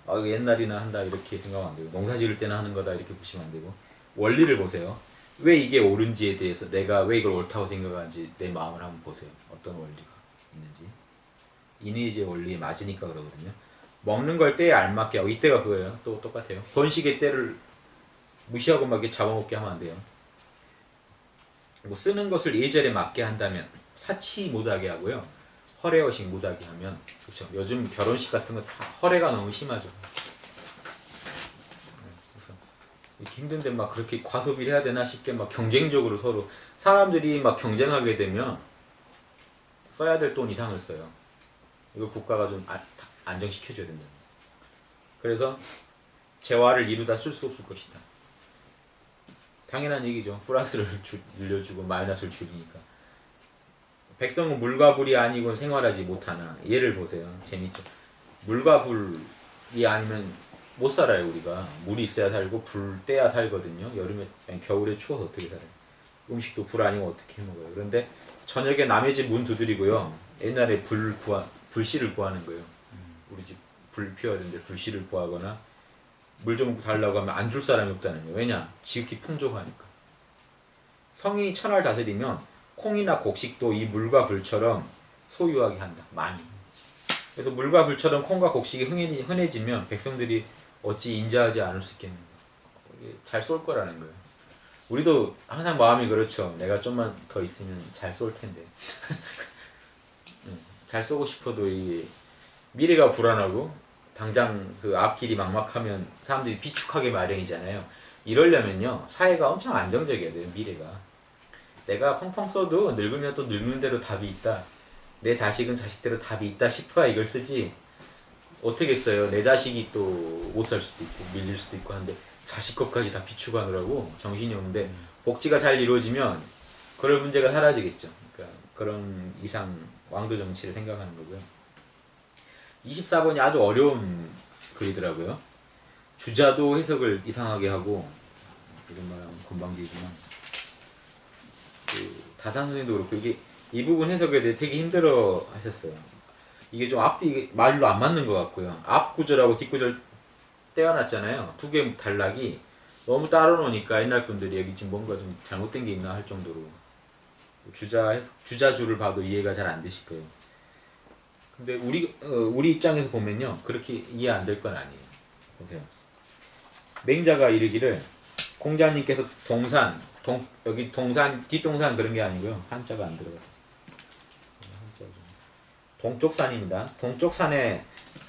이거 옛날이나 한다 이렇게 생각하면 안 되고, 농사 지을 때나 하는 거다 이렇게 보시면 안 되고, 원리를 보세요. 왜 이게 옳은지에 대해서 내가 왜 이걸 옳다고 생각하는지 내 마음을 한번 보세요. 어떤 원리가 있는지. 이니지의 원리에 맞으니까 그러거든요. 먹는 걸 때에 알맞게 하고 이때가 그거예요. 또 똑같아요. 번식의 때를 무시하고 막 이렇게 잡아먹게 하면 안 돼요. 뭐 쓰는 것을 예절에 맞게 한다면 사치 못하게 하고요. 허례허식 못하게 하면 그렇죠. 요즘 결혼식 같은 거 다 허례가 너무 심하죠. 그래서 이렇게 힘든데 막 그렇게 과소비를 해야 되나 싶게 막 경쟁적으로 서로 사람들이 막 경쟁하게 되면 써야 될 돈 이상을 써요. 이거 국가가 좀 안정시켜줘야 된다. 그래서 재화를 이루다 쓸 수 없을 것이다. 당연한 얘기죠. 플러스를 늘려주고 마이너스를 줄이니까. 백성은 물과 불이 아니고 생활하지 못하나. 예를 보세요. 재밌죠. 물과 불이 아니면 못 살아요. 우리가 물이 있어야 살고 불 떼야 살거든요. 여름에 아니, 겨울에 추워서 어떻게 살아요. 음식도 불 아니면 어떻게 먹어요. 그런데 저녁에 남의 집 문 두드리고요. 옛날에 불씨를 구하는 거예요. 우리 집 불 피워야 되는데 불씨를 구하거나 물 좀 달라고 하면 안 줄 사람이 없다는 거예요. 왜냐? 지극히 풍족하니까. 성인이 천하를 다스리면 콩이나 곡식도 이 물과 불처럼 소유하게 한다. 많이. 그래서 물과 불처럼 콩과 곡식이 흔해지면 백성들이 어찌 인자하지 않을 수 있겠는가. 잘 쏠 거라는 거예요. 우리도 항상 마음이 그렇죠. 내가 좀만 더 있으면 잘 쏠 텐데. 잘 쏘고 싶어도 이 미래가 불안하고 당장 그 앞길이 막막하면 사람들이 비축하게 마련이잖아요. 이러려면요 사회가 엄청 안정적이어야 돼요. 미래가 내가 펑펑 써도 늙으면 또 늙는 대로 답이 있다. 내 자식은 자식대로 답이 있다 싶어야 이걸 쓰지. 어떻게 써요? 내 자식이 또 못 살 수도 있고 밀릴 수도 있고 하는데 자식 것까지 다 비축하느라고 정신이 없는데 복지가 잘 이루어지면 그럴 문제가 사라지겠죠. 그러니까 그런 이상 왕도 정치를 생각하는 거고요. 24번이 아주 어려운 글이더라고요. 주자도 해석을 이상하게 하고 이런 말하면 건방지지만 그 다산 선생님도 그렇고 이게 이 부분 해석에 대해 되게 힘들어 하셨어요. 이게 좀 앞뒤 말로 안 맞는 것 같고요. 앞 구절하고 뒷 구절 떼어놨잖아요. 두 개 단락이 너무 따로 놓으니까 옛날 분들이 여기 지금 뭔가 좀 잘못된 게 있나 할 정도로 주자주를 봐도 이해가 잘 안 되실 거예요. 근데 우리 입장에서 보면요 그렇게 이해 안 될 건 아니에요. 보세요. 맹자가 이르기를 공자님께서 여기 동산 뒷동산 그런 게 아니고요. 한자가 안 들어가서 동쪽 산입니다. 동쪽 산에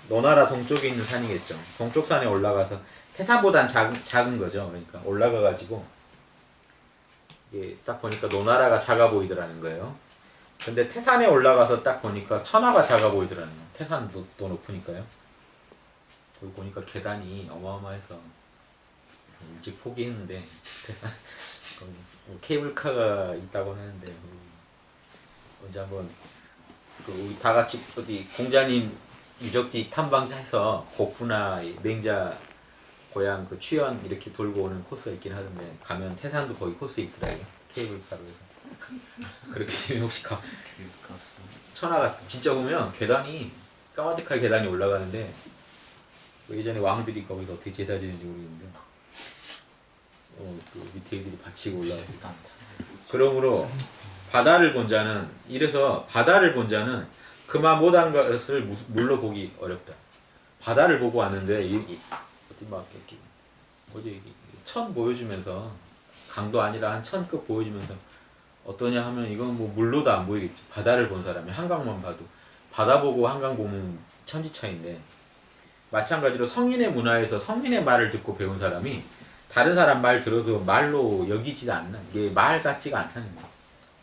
노나라 동쪽에 있는 산이겠죠. 동쪽 산에 올라가서 태산보단 작은 거죠. 그러니까 올라가가지고 이게 딱 보니까 노나라가 작아 보이더라는 거예요. 근데 태산에 올라가서 딱 보니까 천하가 작아 보이더라는 거예요. 태산도 더 높으니까요. 거기 보니까 계단이 어마어마해서 일찍 포기했는데 태산 케이블카가 있다고 하는데 언제 한번 우리 다 같이 어디 공자님 유적지 탐방해서 곡부나 맹자 고향 그 취연 이렇게 돌고 오는 코스가 있긴 하던데 가면 태산도 거기 코스에 있더라고요. 케이블카로 해서. 그렇게 되면 혹시 천하가 진짜 보면 계단이 까마득하게 계단이 올라가는데 예전에 왕들이 거기서 어떻게 제사 지는지 모르겠는데 그 밑에 애들이 받치고 올라가고 그러므로 바다를 본 자는 이래서 바다를 본 자는 그만 못한 것을 물로 보기 어렵다. 바다를 보고 왔는데 어디 막 이렇게 뭐지 천 보여주면서 강도 아니라 한 천급 보여주면서 어떠냐 하면 이건 뭐 물로도 안 보이겠지. 바다를 본 사람이 한강만 봐도 바다 보고 한강 보면 천지 차이인데 마찬가지로 성인의 문화에서 성인의 말을 듣고 배운 사람이 다른 사람 말 들어서 말로 여기지 않는 이게 말 같지가 않다는 거예요.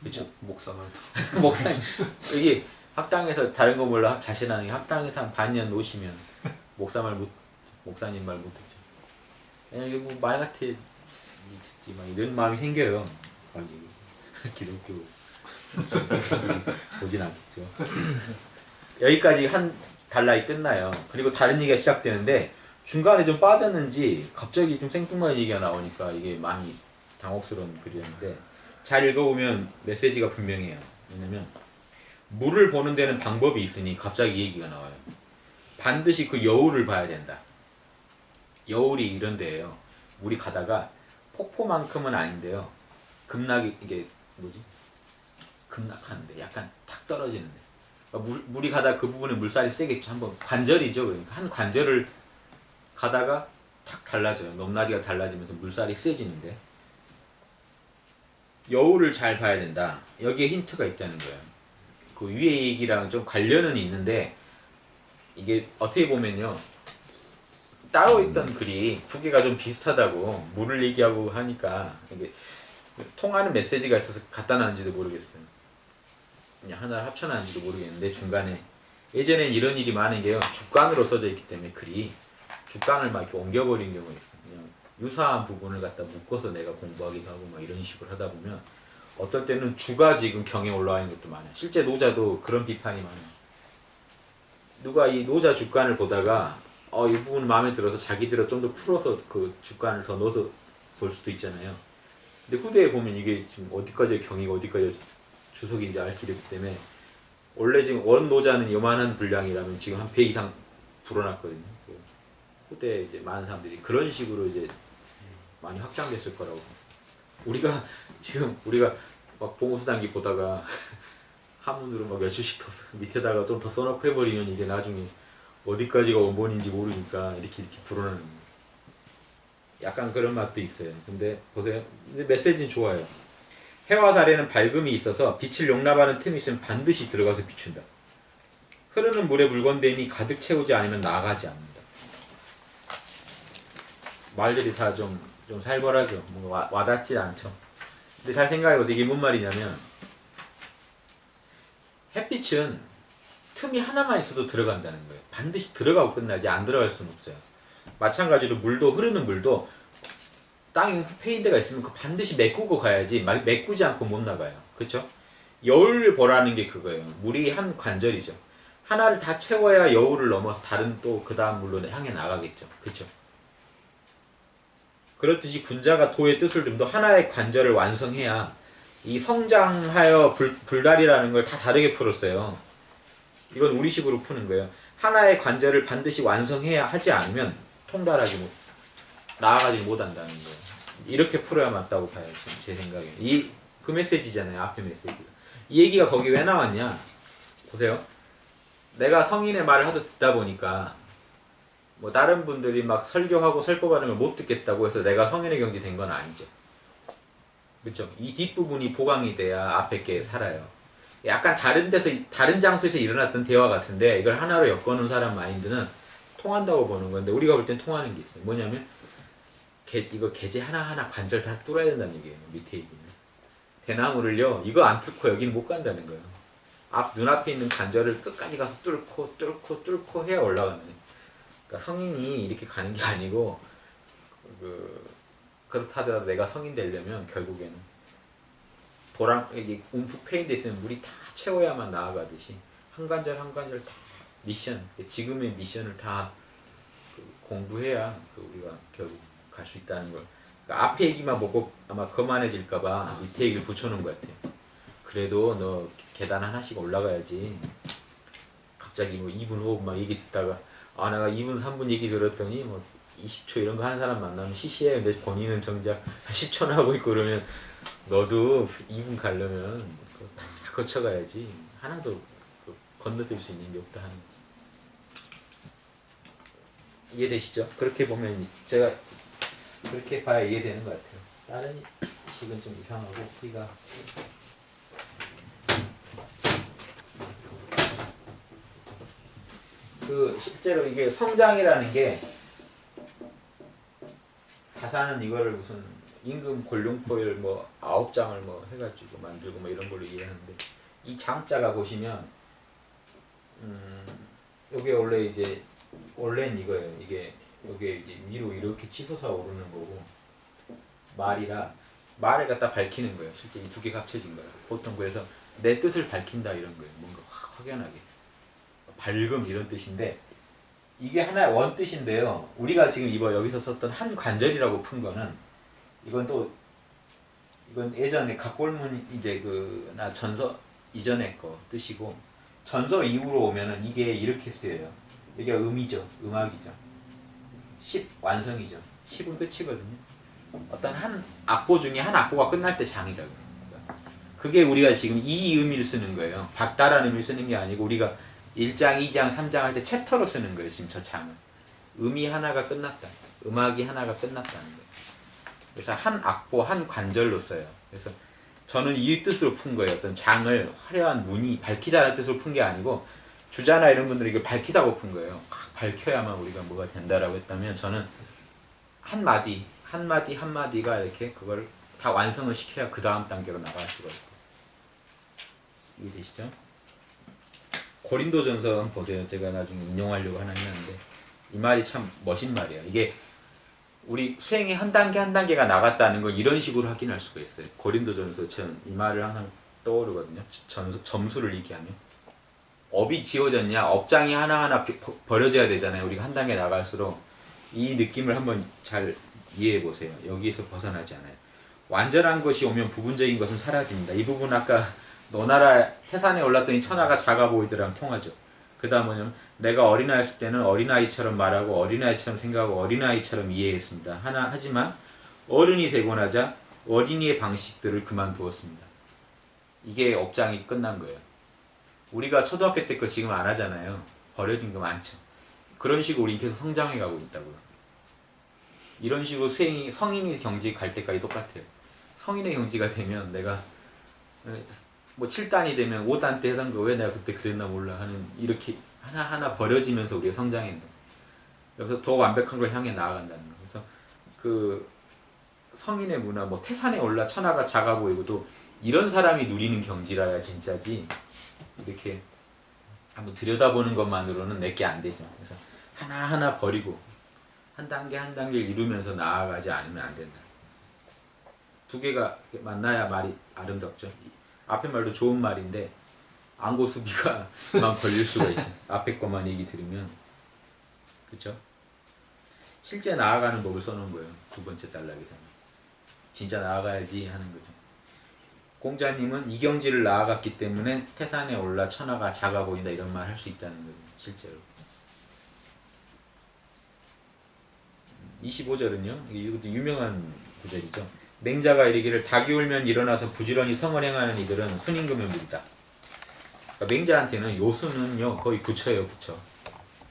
그렇죠? 목사만 목사님 이게 학당에서 다른 거 몰라 자신하는 게 학당에서 한 반년 오시면 목사님 말 못 듣죠. 이게 뭐 말 같아 듣지 막 이런 마음이 생겨요. 기독교 보진 않겠죠. 여기까지 한 단락이 끝나요. 그리고 다른 얘기가 시작되는데 중간에 좀 빠졌는지 갑자기 좀 생뚱맞은 얘기가 나오니까 이게 많이 당혹스러운 글이었는데 잘 읽어보면 메시지가 분명해요. 왜냐면 물을 보는 데는 방법이 있으니 갑자기 이 얘기가 나와요. 반드시 그 여울을 봐야 된다. 여울이 이런 데예요. 물이 가다가 폭포만큼은 아닌데요. 급락이 이게 뭐지? 급락하는데 약간 탁 떨어지는데 그러니까 물이 가다 그 부분에 물살이 세겠죠. 한번 관절이죠. 그러니까 한 관절을 가다가 탁 달라져요. 넘나기가 달라지면서 물살이 세지는데 여울을 잘 봐야 된다. 여기에 힌트가 있다는 거예요. 그 위에 얘기랑 좀 관련은 있는데 이게 어떻게 보면요. 따로 있던 글이 두 개가 좀 비슷하다고 물을 얘기하고 하니까 이게 통하는 메시지가 있어서 갖다 놨는지도 모르겠어요. 그냥 하나를 합쳐놨는지도 모르겠는데 중간에 예전엔 이런 일이 많은 게요. 주간으로 써져 있기 때문에 글이 주간을 막 이렇게 옮겨버린 경우가 있어요. 그냥 유사한 부분을 갖다 묶어서 내가 공부하기도 하고 막 이런 식으로 하다 보면 어떨 때는 주가 지금 경에 올라와 있는 것도 많아요. 실제 노자도 그런 비판이 많아요. 누가 이 노자 주간을 보다가 이 부분 마음에 들어서 자기들은 좀 더 풀어서 그 주간을 더 넣어서 볼 수도 있잖아요. 근데 후대에 보면 이게 지금 어디까지 경이고 어디까지 주석인지 알 길이 없기 때문에 원래 지금 원 노자는 요만한 분량이라면 지금 한 배 이상 불어났거든요. 후대에 이제 많은 사람들이 그런 식으로 이제 많이 확장됐을 거라고. 우리가 막 봉우수단기 보다가 한문으로 막 몇 줄씩 더 밑에다가 좀 더 써놓고 해버리면 이게 나중에 어디까지가 원본인지 모르니까 이렇게 불어나는 거예요. 약간 그런 맛도 있어요. 근데 보세요. 근데 메시지는 좋아요. 해와 달에는 밝음이 있어서 빛을 용납하는 틈이 있으면 반드시 들어가서 비춘다. 흐르는 물에 물건됨이 가득 채우지 않으면 나가지 않는다. 말들이 다 좀 살벌하죠. 뭔가 와닿지 않죠. 근데 잘 생각해보세요. 이게 뭔 말이냐면 햇빛은 틈이 하나만 있어도 들어간다는 거예요. 반드시 들어가고 끝나지 안 들어갈 수는 없어요. 마찬가지로 물도 흐르는 물도 땅에 페인트가 있으면 그 반드시 메꾸고 가야지 메꾸지 않고 못 나가요. 그렇죠? 여울을 보라는 게 그거예요. 물이 한 관절이죠. 하나를 다 채워야 여울을 넘어서 다른 또 그 다음 물로 향해 나가겠죠. 그렇죠? 그렇듯이 군자가 도의 뜻을 좀 더 하나의 관절을 완성해야 이 성장하여 불달이라는 걸 다 다르게 풀었어요. 이건 우리식으로 푸는 거예요. 하나의 관절을 반드시 완성해야 하지 않으면 통달하지 나아가지 못한다는 거예요. 이렇게 풀어야 맞다고 봐야죠. 제 생각에. 그 메시지잖아요. 앞에 메시지가. 이 얘기가 거기 왜 나왔냐? 보세요. 내가 성인의 말을 하도 듣다 보니까 뭐 다른 분들이 막 설교하고 설법하는 걸 못 듣겠다고 해서 내가 성인의 경지 된 건 아니죠. 그렇죠? 이 뒷부분이 보강이 돼야 앞에 게 살아요. 약간 다른 데서 다른 장소에서 일어났던 대화 같은데 이걸 하나로 엮어놓은 사람 마인드는 통한다고 보는 건데 우리가 볼 땐 통하는 게 있어요. 뭐냐면 이거 계제 하나하나 관절 다 뚫어야 된다는 얘기예요. 밑에 얘기는. 대나무를요. 이거 안 뚫고 여기는 못 간다는 거예요. 눈앞에 있는 관절을 끝까지 가서 뚫고 해야 올라가는 거예요. 그러니까 성인이 이렇게 가는 게 아니고 그렇다 하더라도 내가 성인 되려면 결국에는 이게 움푹 패인돼 있으면 물이 다 채워야만 나아가듯이 한 관절 한 관절 다 미션, 지금의 미션을 다 공부해야 우리가 결국 갈 수 있다는 걸. 그러니까 앞에 얘기만 보고 아마 거만해질까봐 밑에 얘기를 붙여놓은 것 같아요. 그래도 너 계단 하나씩 올라가야지. 갑자기 뭐 2분 5분 막 얘기 듣다가 내가 2분 3분 얘기 들었더니 뭐 20초 이런 거 하는 사람 만나면 시시해. 근데 본인은 정작 10초나 하고 있고 그러면 너도 2분 가려면 다 거쳐가야지. 하나도 건너뛸 수 있는 게 없다 하는. 이해되시죠? 그렇게 보면 제가 그렇게 봐야 이해되는 것 같아요. 다른 식은 좀 이상하고 풀이가 실제로 이게 성장이라는 게 가사는 이거를 무슨 임금 골룡포일 뭐 9장을 뭐 해가지고 만들고 뭐 이런 걸로 이해하는데 이 장자가 보시면 요게 원래 이제 원래는 이거예요. 이게 요게 이제 위로 이렇게 치솟아 오르는 거고 말을 갖다 밝히는 거예요. 실제 이 두 개가 합쳐진 거예요. 보통 그래서 내 뜻을 밝힌다 이런 거예요. 뭔가 확연하게 밝음 이런 뜻인데 이게 하나의 원 뜻인데요. 우리가 지금 여기서 썼던 한 관절이라고 푼 거는 이건 예전에 각골문 이제 나 전서 이전의 거 뜻이고 전서 이후로 오면은 이게 이렇게 쓰여요. 이게 음이죠. 음악이죠. 10 완성이죠. 10은 끝이거든요. 어떤 한 악보 중에 한 악보가 끝날 때 장이라고 합니다. 그게 우리가 지금 이 의미를 쓰는 거예요. 박다라는 의미를 쓰는 게 아니고 우리가 1장, 2장, 3장 할 때 챕터로 쓰는 거예요. 지금 저 장은. 의미 하나가 끝났다. 음악이 하나가 끝났다는 거예요. 그래서 한 악보, 한 관절로 써요. 그래서 저는 이 뜻으로 푼 거예요. 어떤 장을 화려한 문이 밝히다라는 뜻으로 푼 게 아니고 주자나 이런 분들이 이걸 밝히다고 푼 거예요. 밝혀야만 우리가 뭐가 된다라고 했다면 저는 한 마디, 한 마디, 한 마디가 이렇게 그걸 다 완성을 시켜야 그 다음 단계로 나갈 수가 있고. 이해되시죠? 고린도전서 한번 보세요. 제가 나중에 인용하려고 하긴 하는데 이 말이 참 멋진 말이에요. 이게 우리 수행이 한 단계 한 단계가 나갔다는 걸 이런 식으로 확인할 수가 있어요. 고린도전서처럼 이 말을 항상 떠오르거든요. 점수를 얘기하면 업이 지워졌냐, 업장이 하나하나 버려져야 되잖아요. 우리가 한 단계 나갈수록 이 느낌을 한번 잘 이해해 보세요. 여기에서 벗어나지 않아요. 완전한 것이 오면 부분적인 것은 사라집니다. 이 부분 아까 너나라 태산에 올랐더니 천하가 작아 보이더랑 통하죠. 그 다음 뭐냐면 내가 어린아이였을 때는 어린아이처럼 말하고 어린아이처럼 생각하고 어린아이처럼 이해했습니다. 하지만 어른이 되고 나자 어린이의 방식들을 그만두었습니다. 이게 업장이 끝난 거예요. 우리가 초등학교 때 거 지금 안 하잖아요. 버려진 거 많죠. 그런 식으로 우리 계속 성장해 가고 있다고요. 이런 식으로 성인의 경지 갈 때까지 똑같아요. 성인의 경지가 되면 내가 뭐 7단이 되면 5단 때 하던 거 왜 내가 그때 그랬나 몰라 하는 이렇게 하나하나 버려지면서 우리가 성장한다. 그래서 더 완벽한 걸 향해 나아간다는 거. 그래서 그 성인의 문화, 뭐 태산에 올라 천하가 작아 보이고 또 이런 사람이 누리는 경지라야 진짜지 이렇게 한번 들여다보는 것만으로는 내게 안 되죠. 그래서 하나하나 버리고 한 단계 한 단계를 이루면서 나아가지 않으면 안 된다. 두 개가 만나야 말이 아름답죠. 앞에 말도 좋은 말인데 안고수비가 만 걸릴 수가 있죠. 앞에 것만 얘기 들으면. 그쵸? 실제 나아가는 법을 써놓은 거예요. 두 번째 단락에서는. 진짜 나아가야지 하는 거죠. 공자님은 이 경지를 나아갔기 때문에 태산에 올라 천하가 작아 보인다 이런 말 할 수 있다는 거죠. 실제로. 25절은요. 이것도 유명한 구절이죠. 맹자가 이르기를 닭이 울면 일어나서 부지런히 성을 행하는 이들은 순임금의물이다. 그러니까 맹자한테는 요수는요 거의 부처예요. 부처.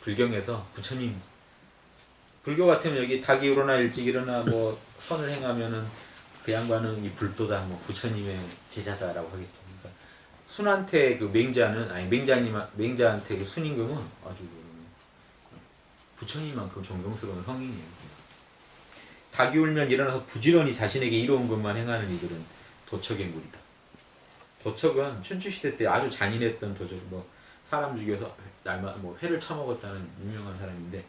불경에서 부처님. 불교 같으면 여기 닭이 일어나 일찍 일어나 뭐 선을 행하면은 그 양반은 이 불도다 뭐 부처님의 제자다라고 하겠죠. 그러니까 순한테 그 맹자는 아니 맹자한테 그 순임금은 아주 부처님만큼 존경스러운 성인이에요. 닭이 울면 일어나서 부지런히 자신에게 이로운 것만 행하는 이들은 도척의 물이다. 도척은 춘추시대 때 아주 잔인했던 도적, 뭐 사람 죽여서 날마다 뭐 회를 처먹었다는 유명한 사람인데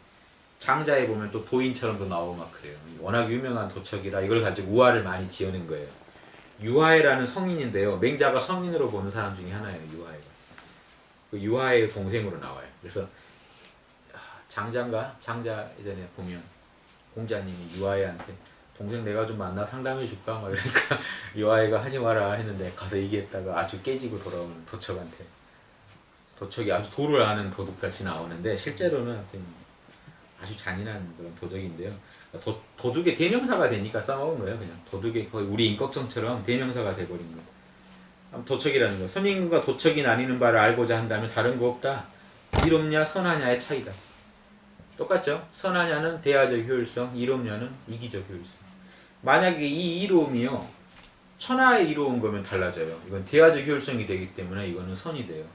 장자에 보면 또 도인처럼도 나오고 막 그래요. 워낙 유명한 도척이라 이걸 가지고 우화를 많이 지어낸 거예요. 유화해라는 성인인데요. 맹자가 성인으로 보는 사람 중에 하나예요. 유화해가. 그 유화해의 동생으로 나와요. 그래서 장자 예전에 보면 공자님이 유아애한테 동생 내가 좀 만나 상담해 줄까? 막 이러니까 유아애가 하지 마라 했는데 가서 얘기했다가 아주 깨지고 돌아오는 도척한테. 도척이 아주 도를 아는 도둑같이 나오는데 실제로는 하여튼 아주 잔인한 그런 도적인데요. 도둑의 대명사가 되니까 써먹은 거예요. 그냥 도둑의 거의 우리 임꺽정처럼 대명사가 돼버린 거예요. 도척이라는 거. 선임과 도척이 나뉘는 바를 알고자 한다면 다른 거 없다. 이롭냐 선하냐의 차이다. 똑같죠? 선하냐는 대화적 효율성, 이롭냐는 이기적 효율성. 만약에 이 이로움이요 천하에 이로운 거면 달라져요. 이건 대화적 효율성이 되기 때문에 이거는 선이 돼요.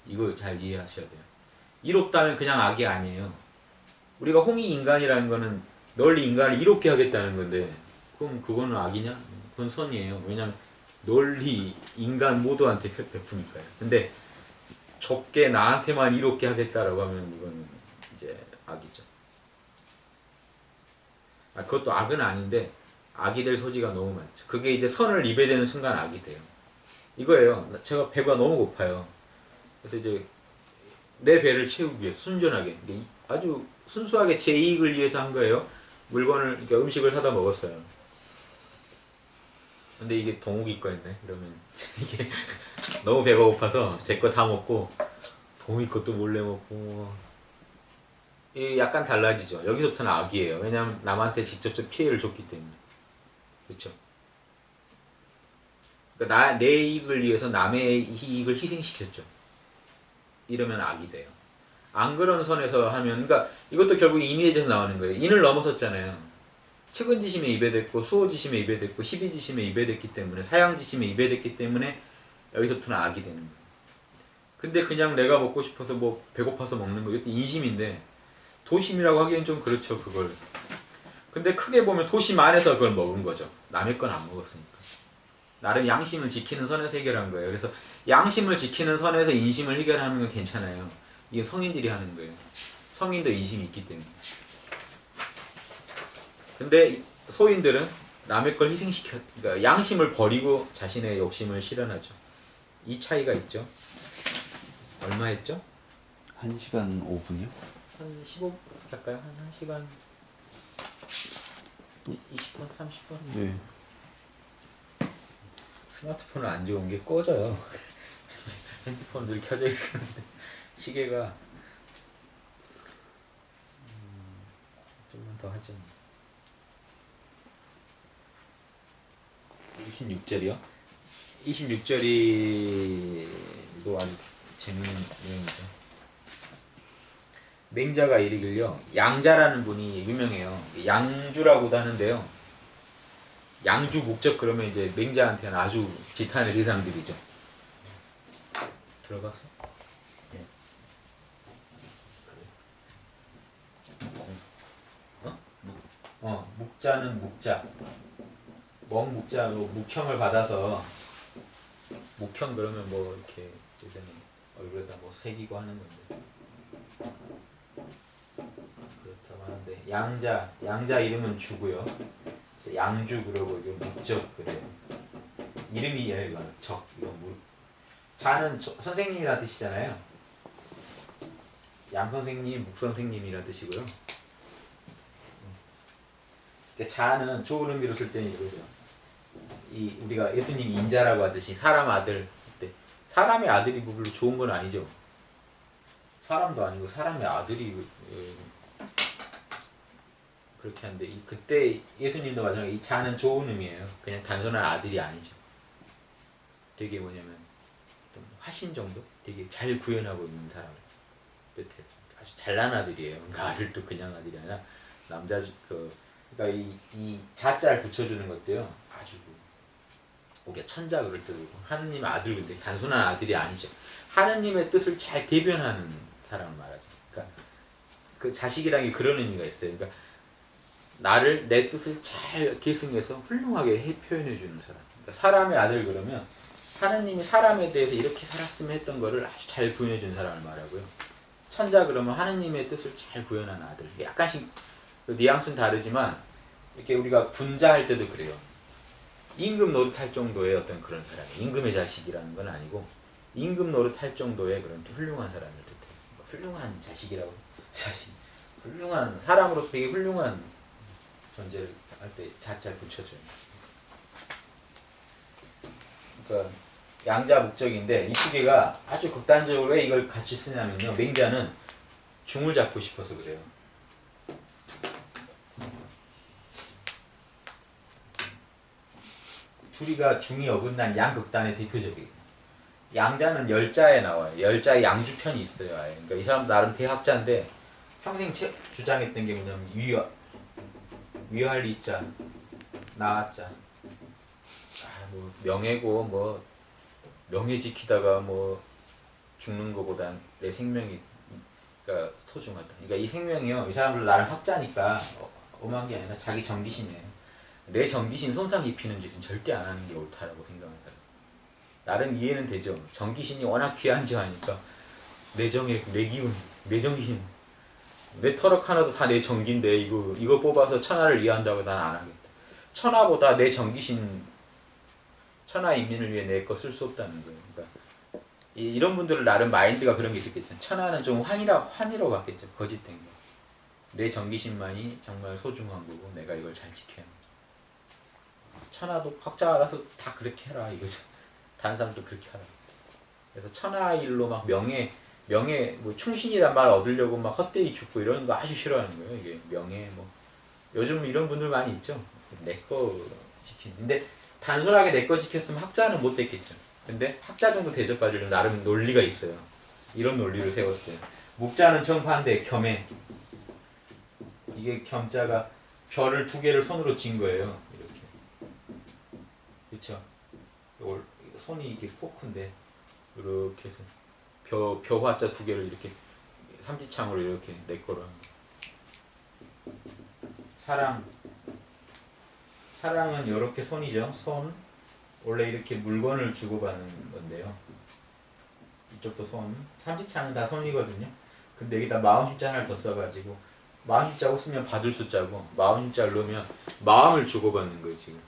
이거 잘 이해하셔야 돼요. 이롭다면 그냥 악이 아니에요. 우리가 홍익인간이라는 거는 널리 인간을 이롭게 하겠다는 건데 그럼 그거는 악이냐? 그건 선이에요. 왜냐면 널리 인간 모두한테 베푸니까요. 근데 좁게 나한테만 이롭게 하겠다라고 하면 이건 이제 악이죠. 그것도 악은 아닌데 악이 될 소지가 너무 많죠. 그게 이제 선을 입에 대는 순간 악이 돼요. 이거예요. 제가 배가 너무 고파요. 그래서 이제 내 배를 채우기 위해 순전하게 아주 순수하게 제 이익을 위해서 한 거예요. 물건을 그러니까 음식을 사다 먹었어요. 근데 이게 동욱이 거였네. 그러면 이게 너무 배가 고파서 제 거 다 먹고 동욱이 것도 몰래 먹고 이 약간 달라지죠. 여기서부터는 악이에요. 왜냐하면 남한테 직접적 피해를 줬기 때문에. 그렇죠? 그러니까 내 이익을 위해서 남의 이익을 희생시켰죠. 이러면 악이 돼요. 안 그런 선에서 하면, 그러니까 이것도 결국 인의에 대해서 나오는 거예요. 인을 넘어섰잖아요. 측은지심에 입에댔고 수호지심에 입에댔고 시비지심에 입에댔기 때문에 사양지심에 입에댔기 때문에 여기서부터는 악이 되는 거예요. 근데 그냥 내가 먹고 싶어서 뭐 배고파서 먹는 거 이것도 인심인데 도심이라고 하기엔 좀 그렇죠 그걸. 근데 크게 보면 도심 안에서 그걸 먹은 거죠. 남의 건 안 먹었으니까. 나름 양심을 지키는 선에서 해결한 거예요. 그래서 양심을 지키는 선에서 인심을 해결하는 건 괜찮아요. 이게 성인들이 하는 거예요. 성인도 인심이 있기 때문에. 근데 소인들은 남의 걸 희생시켜, 그러니까 양심을 버리고 자신의 욕심을 실현하죠. 이 차이가 있죠. 얼마 했죠? 1시간 5분이요? 한 15분 할까요? 한 1시간 20분, 30분? 네. 스마트폰은 안 좋은 게 꺼져요. 핸드폰 늘 켜져 있었는데 시계가 좀만 더 하죠. 26절이요? 26절이도 아주 재밌는 내용이죠. 맹자가 이르길요, 양자라는 분이 유명해요. 양주라고도 하는데요. 양주 목적 그러면 이제 맹자한테는 아주 지탄의 대상들이죠. 들어갔어? 묵자는 묵자. 묵자로 묵형을 받아서 묵형 그러면 뭐 이렇게 예전에 얼굴에다 뭐 새기고 하는 건데 그렇다고 하는데 양자 이름은 주고요. 그래서 양주 그러고 이거 묵적 그래요. 이름이에요 이거는 적 이거 자는 선생님이라는 뜻이잖아요. 양 선생님, 묵 선생님이라는 뜻이고요. 자는 좋은 의미로 쓸 때는 이거죠. 우리가 예수님이 인자라고 하듯이 사람 아들 때 사람의 아들이 뭐 별로 좋은 건 아니죠. 사람도 아니고 사람의 아들이 그렇게 하는데 그때 예수님도 마찬가지 이 자는 좋은 의미예요. 그냥 단순한 아들이 아니죠. 되게 뭐냐면 화신 정도? 되게 잘 구현하고 있는 사람. 아주 잘난 아들이에요. 그러니까 아들도 그냥 아들이 아니라 남자 그러니까 이 자자를 붙여주는 것도요. 아주 우리가 천자 그럴 때도 하느님 아들 근데 단순한 아들이 아니죠. 하느님의 뜻을 잘 대변하는 사람을 말하죠. 그러니까 그 자식이라는 게 그런 의미가 있어요. 그러니까 내 뜻을 잘 계승해서 훌륭하게 표현해 주는 사람. 그러니까 사람의 아들 그러면 하느님이 사람에 대해서 이렇게 살았으면 했던 거를 아주 잘 구현해 준 사람을 말하고요. 천자 그러면 하느님의 뜻을 잘 구현한 아들. 약간씩 뉘앙스는 다르지만 이렇게 우리가 분자할 때도 그래요. 임금 노릇할 정도의 어떤 그런 사람. 임금의 자식이라는 건 아니고 임금 노릇할 정도의 그런 훌륭한 사람을 뜻해요. 훌륭한 자식이라고. 자식. 훌륭한 사람으로서 되게 훌륭한 존재를 할 때 자자를 붙여줘요. 그러니까 양자 목적인데 이 두 개가 아주 극단적으로 왜 이걸 같이 쓰냐면요. 맹자는 중을 잡고 싶어서 그래요. 둘이가 중이 어긋난 양극단의 대표적이에요. 양자는 열자에 나와요. 열자에 양주편이 있어요. 아예. 그러니까 이 사람 나름 대학자인데 평생 주장했던 게 뭐냐면 위할 이자, 나아자. 뭐 명예고 뭐 명예 지키다가 뭐 죽는 것보다 내 생명이 그러니까 소중하다. 그러니까 이 생명이요. 이 사람들 나름 학자니까 엄한 게 아니라 자기 정기신이에요. 내 정기신 손상 입히는 짓은 절대 안 하는 게 옳다라고 생각하는 사람. 나름 이해는 되죠. 정기신이 워낙 귀한 자니까 내 정의, 내 기운, 내 정신, 내 터럭 하나도 다 내 정기인데 이거 뽑아서 천하를 위한다고 난 안 하겠다. 천하보다 내 정기신, 천하 인민을 위해 내 거 쓸 수 없다는 거예요. 그러니까 이런 분들은 나름 마인드가 그런 게 있겠죠. 천하는 좀 환희로 갔겠죠. 거짓된 거. 내 정기신만이 정말 소중한 거고 내가 이걸 잘 지켜야 한다. 천하도 각자 알아서 다 그렇게 해라 이거죠. 다른 사람도 그렇게 하라. 그래서 천하 일로 막 명예 뭐 충신이란 말 얻으려고 막 헛되이 죽고 이러는 거 아주 싫어하는 거예요. 이게 명예 뭐 요즘 이런 분들 많이 있죠. 내 거 지키는. 근데 단순하게 내 거 지켰으면 학자는 못 됐겠죠. 근데 학자 정도 대접받으려면 나름 논리가 있어요. 이런 논리를 세웠어요. 묵자는 정반대 겸해. 이게 겸자가 별을 두 개를 손으로 쥔 거예요. 이렇게. 그렇죠? 손이 이게 포크인데 이렇게 해서 벼화자 두 개를 이렇게 삼지창으로 이렇게 내 거로 하는 거. 사랑은 이렇게 손이죠. 손. 원래 이렇게 물건을 주고받는 건데요. 이쪽도 손. 삼지창은 다 손이거든요. 근데 여기다 마음심자 하나를 더 써가지고 마음심자 웃으면 받을 숫자고 마음심자를 넣으면 마음을 주고받는 거예요 지금.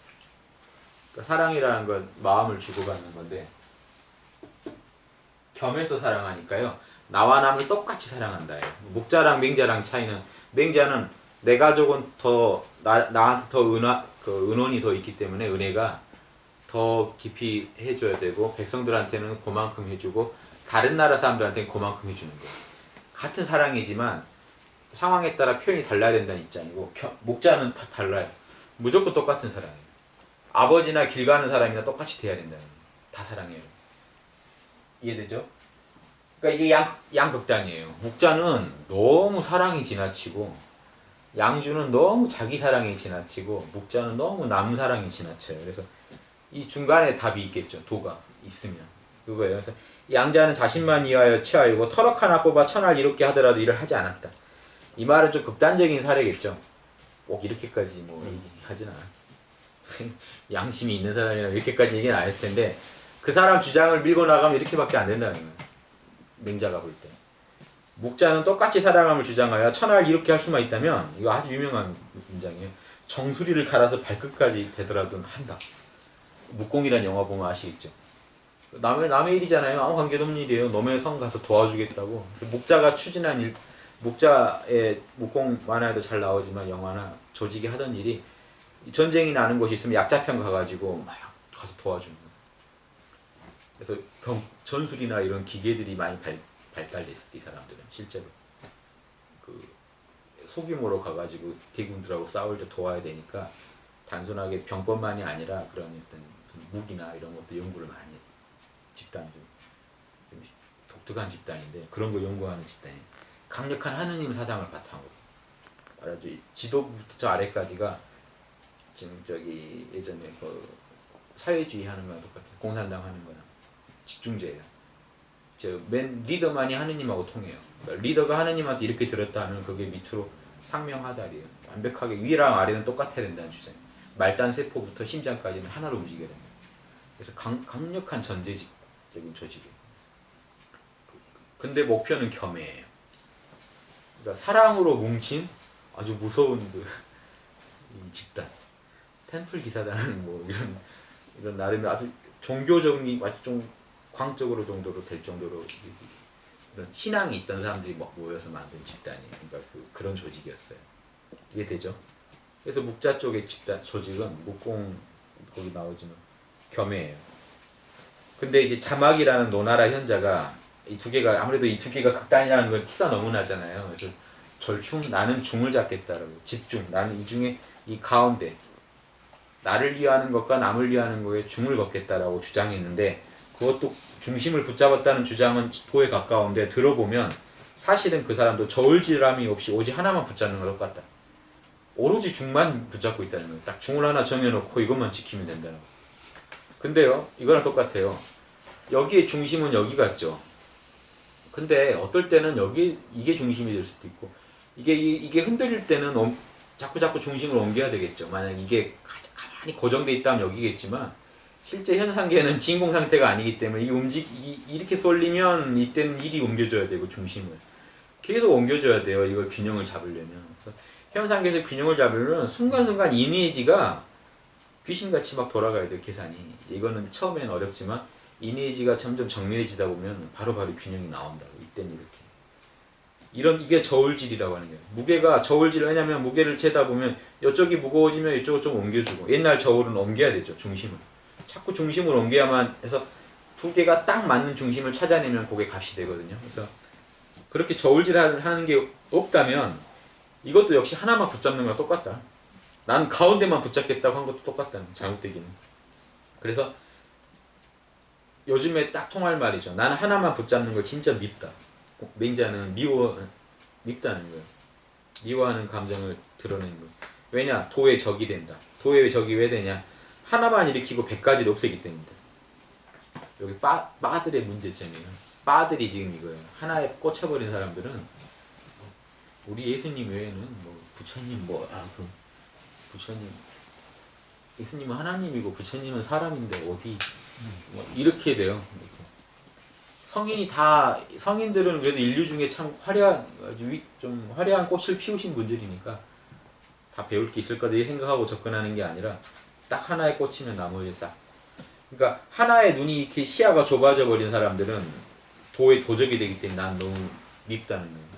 그러니까 사랑이라는 건 마음을 주고받는 건데 겸해서 사랑하니까요. 나와 남을 똑같이 사랑한다. 묵자랑 맹자랑 차이는 맹자는 내 가족은 더 나한테 더 은원이 더 있기 때문에 은혜가 더 깊이 해줘야 되고 백성들한테는 그만큼 해주고 다른 나라 사람들한테는 그만큼 해주는 거예요. 같은 사랑이지만 상황에 따라 표현이 달라야 된다는 입장이고 목자는 다 달라요. 무조건 똑같은 사랑이에요. 아버지나 길 가는 사람이나 똑같이 돼야 된다는 거예요. 다 사랑해요. 이해되죠? 그러니까 이게 양극단이에요. 목자는 너무 사랑이 지나치고 양주는 너무 자기 사랑이 지나치고 목자는 너무 남 사랑이 지나쳐요. 그래서 이 중간에 답이 있겠죠. 도가 있으면 그거예요. 그래서 양자는 자신만 위하여 치하이고 터럭 하나 뽑아 천할 이롭게 하더라도 일을 하지 않았다. 이 말은 좀 극단적인 사례겠죠. 꼭 이렇게까지 뭐 하진 않아. 양심이 있는 사람이라 이렇게까지 얘기는 안 했을 텐데 그 사람 주장을 밀고 나가면 이렇게밖에 안 된다는 거예요. 맹자가 볼 때. 묵자는 똑같이 사랑함을 주장하여 천하를 이롭게 할 수만 있다면 이거 아주 유명한 문장이에요. 정수리를 갈아서 발끝까지 되더라도 한다. 묵공이라는 영화 보면 아시겠죠. 남의 일이잖아요. 아무 관계도 없는 일이에요. 너의 성 가서 도와주겠다고. 묵자가 추진한 일, 묵자의 묵공 만화에도 잘 나오지만 영화나 조직이 하던 일이 전쟁이 나는 곳이 있으면 약자편 가가지고 막 가서 도와주는 거예요. 그래서 전술이나 이런 기계들이 많이 발달됐을 때 이 사람들은 실제로 그 소규모로 가가지고 대군들하고 싸울 때 도와야 되니까 단순하게 병법만이 아니라 그런 어떤 무기나 이런 것도 연구를 많이 해요. 집단도 좀 독특한 집단인데 그런 거 연구하는 집단이 강력한 하느님 사상을 바탕으로 말하죠. 지도부터 저 아래까지가 지금 저기 예전에 그 사회주의 하는 거랑 똑같아요. 공산당 하는 거랑 집중제예요. 맨 리더만이 하느님하고 통해요. 그러니까 리더가 하느님한테 이렇게 들었다 하면 그게 밑으로 상명하달이에요. 완벽하게 위랑 아래는 똑같아야 된다는 주장. 말단 세포부터 심장까지는 하나로 움직여야 됩니다. 그래서 강력한 전제적인 조직이에요. 근데 목표는 겸해예요. 그러니까 사랑으로 뭉친 아주 무서운 이 집단. 템플 기사단은 뭐 이런 나름의 아주 종교적인 아주 좀 광적으로 정도로 될 정도로 이런 신앙이 있던 사람들이 모여서 만든 집단이에요. 그러니까 그런 조직이었어요. 이해되죠? 그래서 묵자 쪽의 집단 조직은 묵공 거기 나오지만 겸해예요. 근데 이제 자막이라는 노나라 현자가 이 두 개가 아무래도 이 두 개가 극단이라는 건 티가 너무 나잖아요. 그래서 절충 나는 중을 잡겠다라고 집중 나는 이 중에 이 가운데 나를 위하는 것과 남을 위하는 것에 중을 걷겠다라고 주장했는데 그것도 중심을 붙잡았다는 주장은 도에 가까운데 들어보면 사실은 그 사람도 저울질함이 없이 오직 하나만 붙잡는 것 똑같다. 오로지 중만 붙잡고 있다는 거예요. 딱 중을 하나 정해놓고 이것만 지키면 된다는 거예요. 근데요 이거랑 똑같아요. 여기에 중심은 여기 같죠. 근데 어떨 때는 이게 중심이 될 수도 있고 이게 흔들릴 때는 자꾸 중심을 옮겨야 되겠죠. 만약 이게 가만히 고정돼 있다면 여기겠지만 실제 현상계는 진공 상태가 아니기 때문에 이렇게 쏠리면 이때는 이리 옮겨줘야 되고 중심을 계속 옮겨줘야 돼요. 이걸 균형을 잡으려면. 그래서 현상계에서 균형을 잡으려면 순간순간 이미지가 귀신같이 막 돌아가야 돼요. 계산이. 이거는 처음엔 어렵지만 이미지가 점점 정밀해지다 보면 바로바로 균형이 나온다고. 이때는 이렇게. 이게 저울질이라고 하는 거예요. 무게가 저울질 왜냐면 무게를 재다 보면 이쪽이 무거워지면 이쪽을 좀 옮겨주고 옛날 저울은 옮겨야 되죠. 중심을. 자꾸 중심을 옮겨야만 해서 두 개가 딱 맞는 중심을 찾아내면 그게 값이 되거든요. 그래서 그렇게 저울질 하는 게 없다면 이것도 역시 하나만 붙잡는 거랑 똑같다. 난 가운데만 붙잡겠다고 한 것도 똑같다는 잘못되기는. 그래서 요즘에 딱 통할 말이죠. 나는 하나만 붙잡는 걸 진짜 밉다. 맹자는 밉다는 거예요. 미워하는 감정을 드러내는 거예요. 왜냐? 도의 적이 된다. 도의 적이 왜 되냐? 하나만 일으키고 100가지를 없애기 때문이다. 여기 빠들의 문제점이에요. 빠들이 지금 이거예요. 하나에 꽂혀버린 사람들은 우리 예수님 외에는 뭐 부처님 부처님 예수님은 하나님이고 부처님은 사람인데 어디 뭐 이렇게 돼요. 이렇게. 성인들은 그래도 인류 중에 참 좀 화려한 꽃을 피우신 분들이니까 다 배울 게 있을 거다 생각하고 접근하는 게 아니라 딱 하나에 꽂히면 나머지 싹. 그러니까 하나의 눈이 이렇게 시야가 좁아져 버린 사람들은 도의 도적이 되기 때문에 난 너무 밉다는 거예요.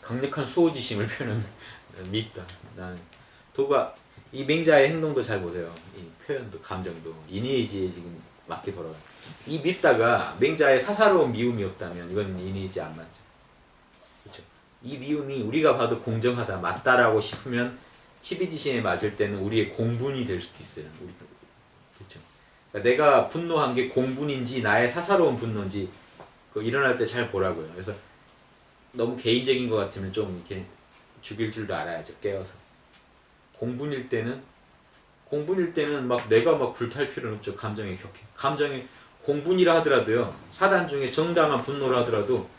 강력한 수호지심을 표현은 밉다. 나는 도가 이 맹자의 행동도 잘 보세요. 이 표현도 감정도 이니에이지에 지금 맞게 돌아가요. 이 밉다가 맹자의 사사로운 미움이 없다면 이건 이니에이지 안 맞죠. 그렇죠. 이 미움이 우리가 봐도 공정하다, 맞다라고 싶으면 12지심에 맞을 때는 우리의 공분이 될 수도 있어요. 그렇죠. 그러니까 내가 분노한 게 공분인지 나의 사사로운 분노인지 일어날 때 잘 보라고요. 그래서 너무 개인적인 것 같으면 좀 이렇게 죽일 줄도 알아야죠. 깨워서. 공분일 때는 막 내가 막 불탈 필요는 없죠. 감정에 격해. 감정에 공분이라 하더라도요. 사단 중에 정당한 분노라 하더라도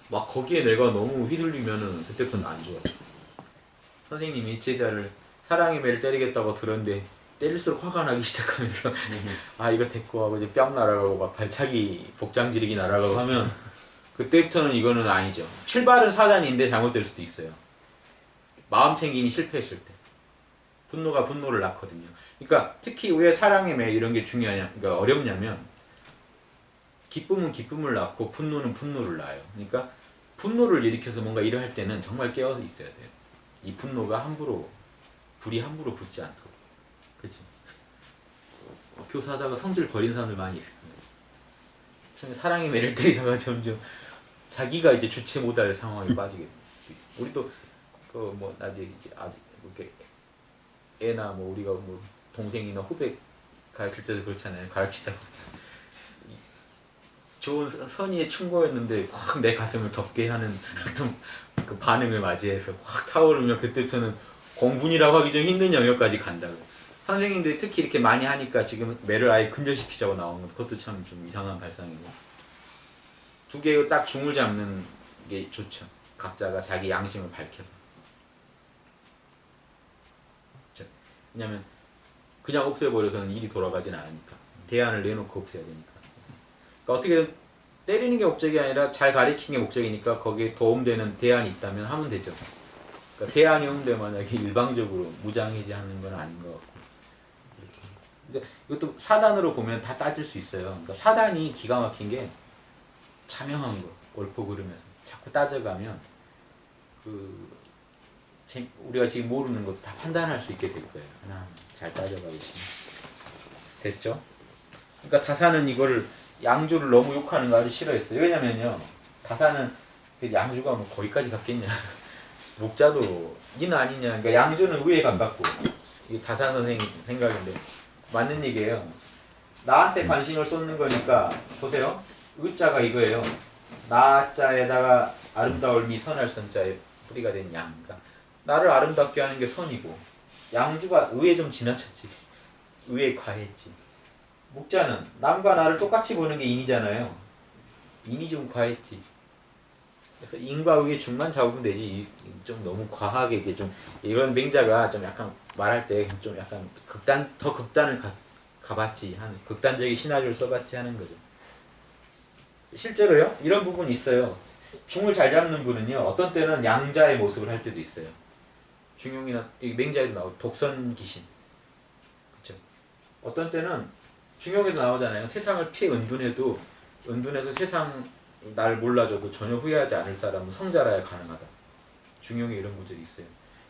막 거기에 내가 너무 휘둘리면은 그때부터는 안 좋아요. 선생님이 제자를 사랑의 매를 때리겠다고 들었는데 때릴수록 화가 나기 시작하면서 아 이거 됐고 하고 이제 뺨 날아가고 막 발차기 복장지르기 날아가고 하면 그때부터는 이거는 아니죠. 출발은 사단인데 잘못될 수도 있어요. 마음 챙김이 실패했을 때 분노가 분노를 낳거든요. 그러니까 특히 왜 사랑의 매 이런 게 중요하냐, 그러니까 어렵냐면 기쁨은 기쁨을 낳고 분노는 분노를 낳아요. 그러니까 분노를 일으켜서 뭔가 일을 할 때는 정말 깨어 있어야 돼요. 이 분노가 불이 함부로 붙지 않도록. 그렇지. 교사하다가 성질 버린 사람들 많이 있을 거예요. 처음에 사랑의 매를 때리다가 점점 자기가 이제 주체 못할 상황에 빠지게 있어요. 우리도 아직 이렇게 애나 뭐 우리가 뭐 동생이나 후배 가르칠 때도 그렇잖아요. 가르치다가 좋은 선의의 충고였는데 확 내 가슴을 덮게 하는 어떤 그 반응을 맞이해서 확 타오르면 그때부터는 공분이라고 하기 좀 힘든 영역까지 간다고요. 선생님들이 특히 이렇게 많이 하니까 지금 매를 아예 근절시키자고 나오는 것, 그것도 참 좀 이상한 발상이고. 두 개의 딱 중을 잡는 게 좋죠. 각자가 자기 양심을 밝혀서. 왜냐면 그냥 없애버려서는 일이 돌아가진 않으니까. 대안을 내놓고 없애야 되니까. 그러니까 어떻게든 때리는 게 목적이 아니라 잘 가리키는 게 목적이니까 거기에 도움되는 대안이 있다면 하면 되죠. 그러니까 대안이 없는데 만약에 일방적으로 무장해제하는 건 아닌 것 같고. 이렇게. 근데 이것도 사단으로 보면 다 따질 수 있어요. 그러니까 사단이 기가 막힌 게 자명한 거, 옳고 그르면서 자꾸 따져가면 우리가 지금 모르는 것도 다 판단할 수 있게 될 거예요. 하나 잘 따져가고 있으면. 됐죠? 그러니까 다사는 이거를 양주를 너무 욕하는 거 아주 싫어했어요. 왜냐면요, 다사는 양주가 뭐 거기까지 갔겠냐. 목자도 이는 아니냐. 그러니까 양주는 우애가 안 받고, 이게 다사 선생님 생각인데 맞는 얘기예요. 나한테 관심을 쏟는 거니까 보세요. 의자가 이거예요. 나자에다가 아름다울 미 선할 선자에 뿌리가 된 양. 그러니까 나를 아름답게 하는 게 선이고, 양주가 의에 좀 지나쳤지. 의에 과했지. 목자는 남과 나를 똑같이 보는 게 인이잖아요. 인이 좀 과했지. 그래서 인과 의의 중만 잡으면 되지. 좀 너무 과하게 이게 좀 이런 맹자가 좀 약간 말할 때 좀 약간 더 극단을 가봤지 하는, 극단적인 시나리오를 써봤지 하는 거죠. 실제로요, 이런 부분이 있어요. 중을 잘 잡는 분은요, 어떤 때는 양자의 모습을 할 때도 있어요. 중용이나 맹자에도 나오고 독선기신. 그렇죠. 어떤 때는 중용에도 나오잖아요. 세상을 피해 은둔해서 세상 날 몰라줘도 전혀 후회하지 않을 사람은 성자라야 가능하다. 중용에 이런 구절이 있어요.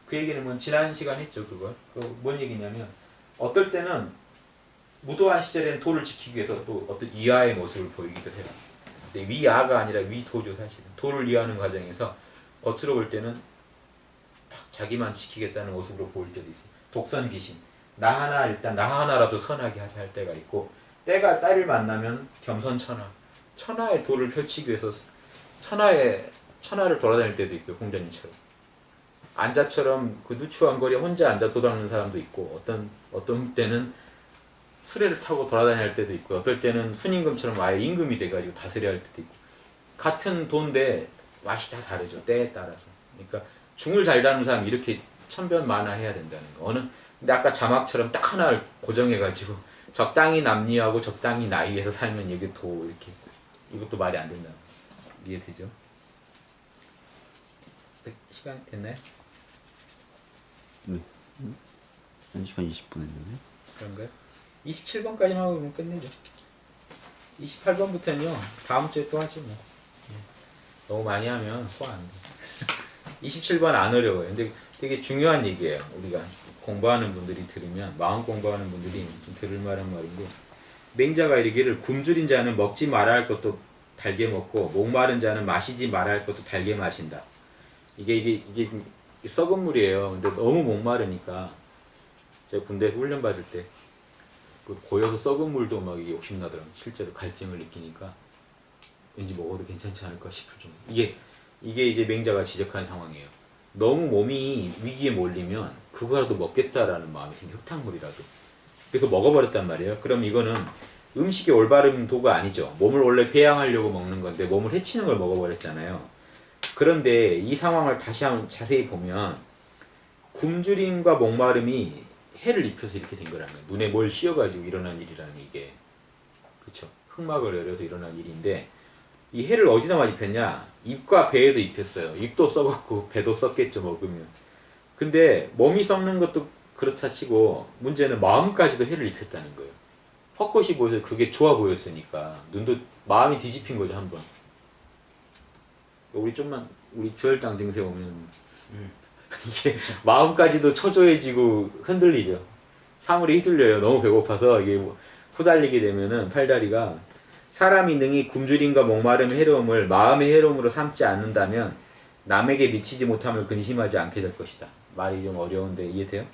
그 얘기는 뭐 지난 시간에 했죠. 그걸. 뭔 얘기냐면 어떨 때는 무도한 시절에는 도를 지키기 위해서 또 어떤 이하의 모습을 보이기도 해요. 근데 위아가 아니라 위도죠. 사실은 도를 이해하는 과정에서 겉으로 볼 때는 딱 자기만 지키겠다는 모습으로 보일 때도 있어요. 독선귀신. 일단 나 하나라도 선하게 하자 할 때가 있고, 때가 때를 만나면 겸손천하. 천하의 도를 펼치기 위해서 천하를 돌아다닐 때도 있고요. 공자님처럼. 안자처럼 그 누추한 거리에 혼자 앉아 돌아다니는 사람도 있고 어떤 때는 수레를 타고 돌아다닐 때도 있고 어떨 때는 순임금처럼 아예 임금이 돼가지고 다스려야 할 때도 있고 같은 도인데 맛이 다 다르죠. 때에 따라서. 그러니까 중을 잘 다루는 사람이 이렇게 천변만화해야 된다는 거. 근데 아까 자막처럼 딱 하나를 고정해가지고 적당히 남리하고 적당히 나이에서 살면 이게 도 이렇게 이것도 말이 안 된다. 이해되죠? 시간 됐나요? 네. 1시간 20분 했는데. 그런가요? 27번까지만 하고 끝내죠. 28번부터는요 다음 주에 또 하죠 뭐. 너무 많이 하면 소화 안 돼. 27번 안 어려워요. 근데 되게 중요한 얘기예요. 우리가 공부하는 분들이 들으면 마음 공부하는 분들이 좀 들을 만한 말인데 맹자가 이르기를 굶주린 자는 먹지 말아야 할 것도 달게 먹고 목마른 자는 마시지 말아야 할 것도 달게 마신다. 이게 썩은 물이에요. 근데 너무 목마르니까 제가 군대에서 훈련 받을 때 그 고여서 썩은 물도 막 이게 욕심나더라고요. 실제로 갈증을 느끼니까 왠지 먹어도 괜찮지 않을까 싶을 정도. 이게 이제 맹자가 지적한 상황이에요. 너무 몸이 위기에 몰리면 그거라도 먹겠다라는 마음이 생겨. 흙탕물이라도. 그래서 먹어버렸단 말이에요. 그럼 이거는 음식의 올바른 도가 아니죠. 몸을 원래 배양하려고 먹는 건데 몸을 해치는 걸 먹어버렸잖아요. 그런데 이 상황을 다시 한번 자세히 보면 굶주림과 목마름이 해를 입혀서 이렇게 된 거라는 거예요. 눈에 뭘 씌워가지고 일어난 일이라는 이게. 그쵸. 흑막을 열어서 일어난 일인데 이 해를 어디다 많이 입혔냐? 입과 배에도 입혔어요. 입도 썩었고 배도 썩겠죠 먹으면. 근데 몸이 썩는 것도 그렇다 치고 문제는 마음까지도 해를 입혔다는 거예요. 헛것이 보여서 그게 좋아 보였으니까 눈도 마음이 뒤집힌 거죠 한번. 우리 저혈당 증세 오면 이게 마음까지도 초조해지고 흔들리죠. 사물이 휘둘려요. 너무 배고파서 이게 후달리게 되면은 팔다리가 사람이 능히 굶주림과 목마름의 해로움을 마음의 해로움으로 삼지 않는다면 남에게 미치지 못함을 근심하지 않게 될 것이다. 말이 좀 어려운데 이해돼요?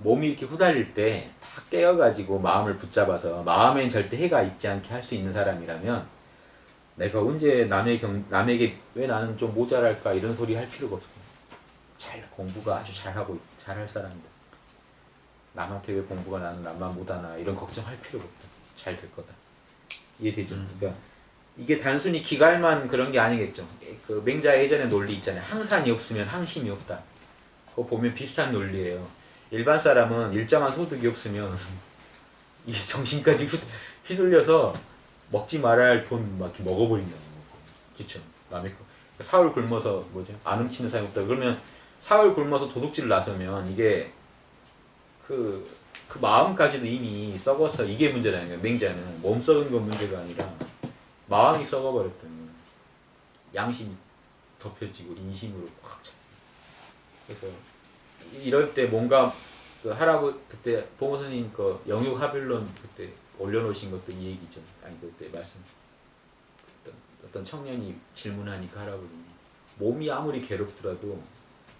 몸이 이렇게 후달릴 때 다 깨어가지고 마음을 붙잡아서 마음엔 절대 해가 있지 않게 할 수 있는 사람이라면 내가 언제 남에게 왜 나는 좀 모자랄까 이런 소리 할 필요가 없어. 공부가 아주 잘하고 잘할 사람이다. 남한테 왜 공부가 나는 남만 못하나 이런 걱정할 필요가 없다. 잘 될 거다. 이해되죠? 그러니까 이게 단순히 기갈만 그런 게 아니겠죠. 그 맹자 예전에 논리 있잖아요. 항산이 없으면 항심이 없다. 그거 보면 비슷한 논리예요. 일반 사람은 일정한 소득이 없으면 이게 정신까지 휘둘려서 먹지 말아야 할 돈 막 이렇게 먹어버린다는 거. 그렇죠? 남의 거. 사흘 굶어서 안 훔치는 사람이 없다. 그러면 사흘 굶어서 도둑질 나서면 이게 그 마음까지도 이미 썩어서 이게 문제라는 거예요. 맹자는 몸 썩은 건 문제가 아니라 마음이 썩어버렸다는 거예요. 양심이 덮여지고 인심으로 확 차. 그래서 이럴 때 뭔가 그 할아버지 그때 봉호 선생님 거 영육 하빌론 그때 올려놓으신 것도 이 얘기죠. 아니 그때 말씀 어떤 청년이 질문하니까 할아버님이 몸이 아무리 괴롭더라도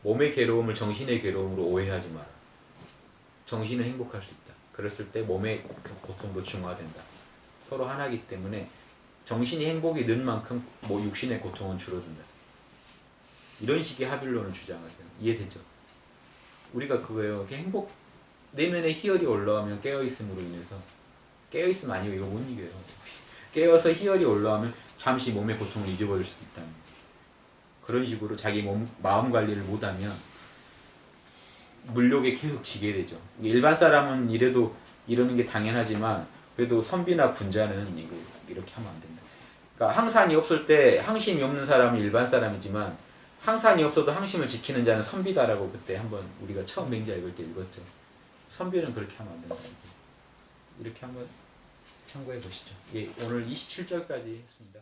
몸의 괴로움을 정신의 괴로움으로 오해하지 마라. 정신은 행복할 수 있다. 그랬을 때 몸의 고통도 중화된다. 서로 하나이기 때문에 정신이 행복이 는 만큼 육신의 고통은 줄어든다. 이런 식의 하빌론을 주장하세요. 이해되죠? 우리가 그거예요. 이렇게 내면에 희열이 올라오면 깨어있음으로 인해서 깨어있음 아니고 이거 못 이겨요. 깨어서 희열이 올라오면 잠시 몸의 고통을 잊어버릴 수도 있다는 거예요. 그런 식으로 자기 마음 관리를 못하면 물욕에 계속 지게 되죠. 일반 사람은 이러는 게 당연하지만 그래도 선비나 군자는 이렇게 하면 안 된다. 그러니까 항산이 없을 때 항심이 없는 사람은 일반 사람이지만 항산이 없어도 항심을 지키는 자는 선비다라고 그때 한번 우리가 처음 맹자 읽을 때 읽었죠. 선비는 그렇게 하면 안 된다. 이렇게 한번 참고해 보시죠. 예, 오늘 27절까지 했습니다.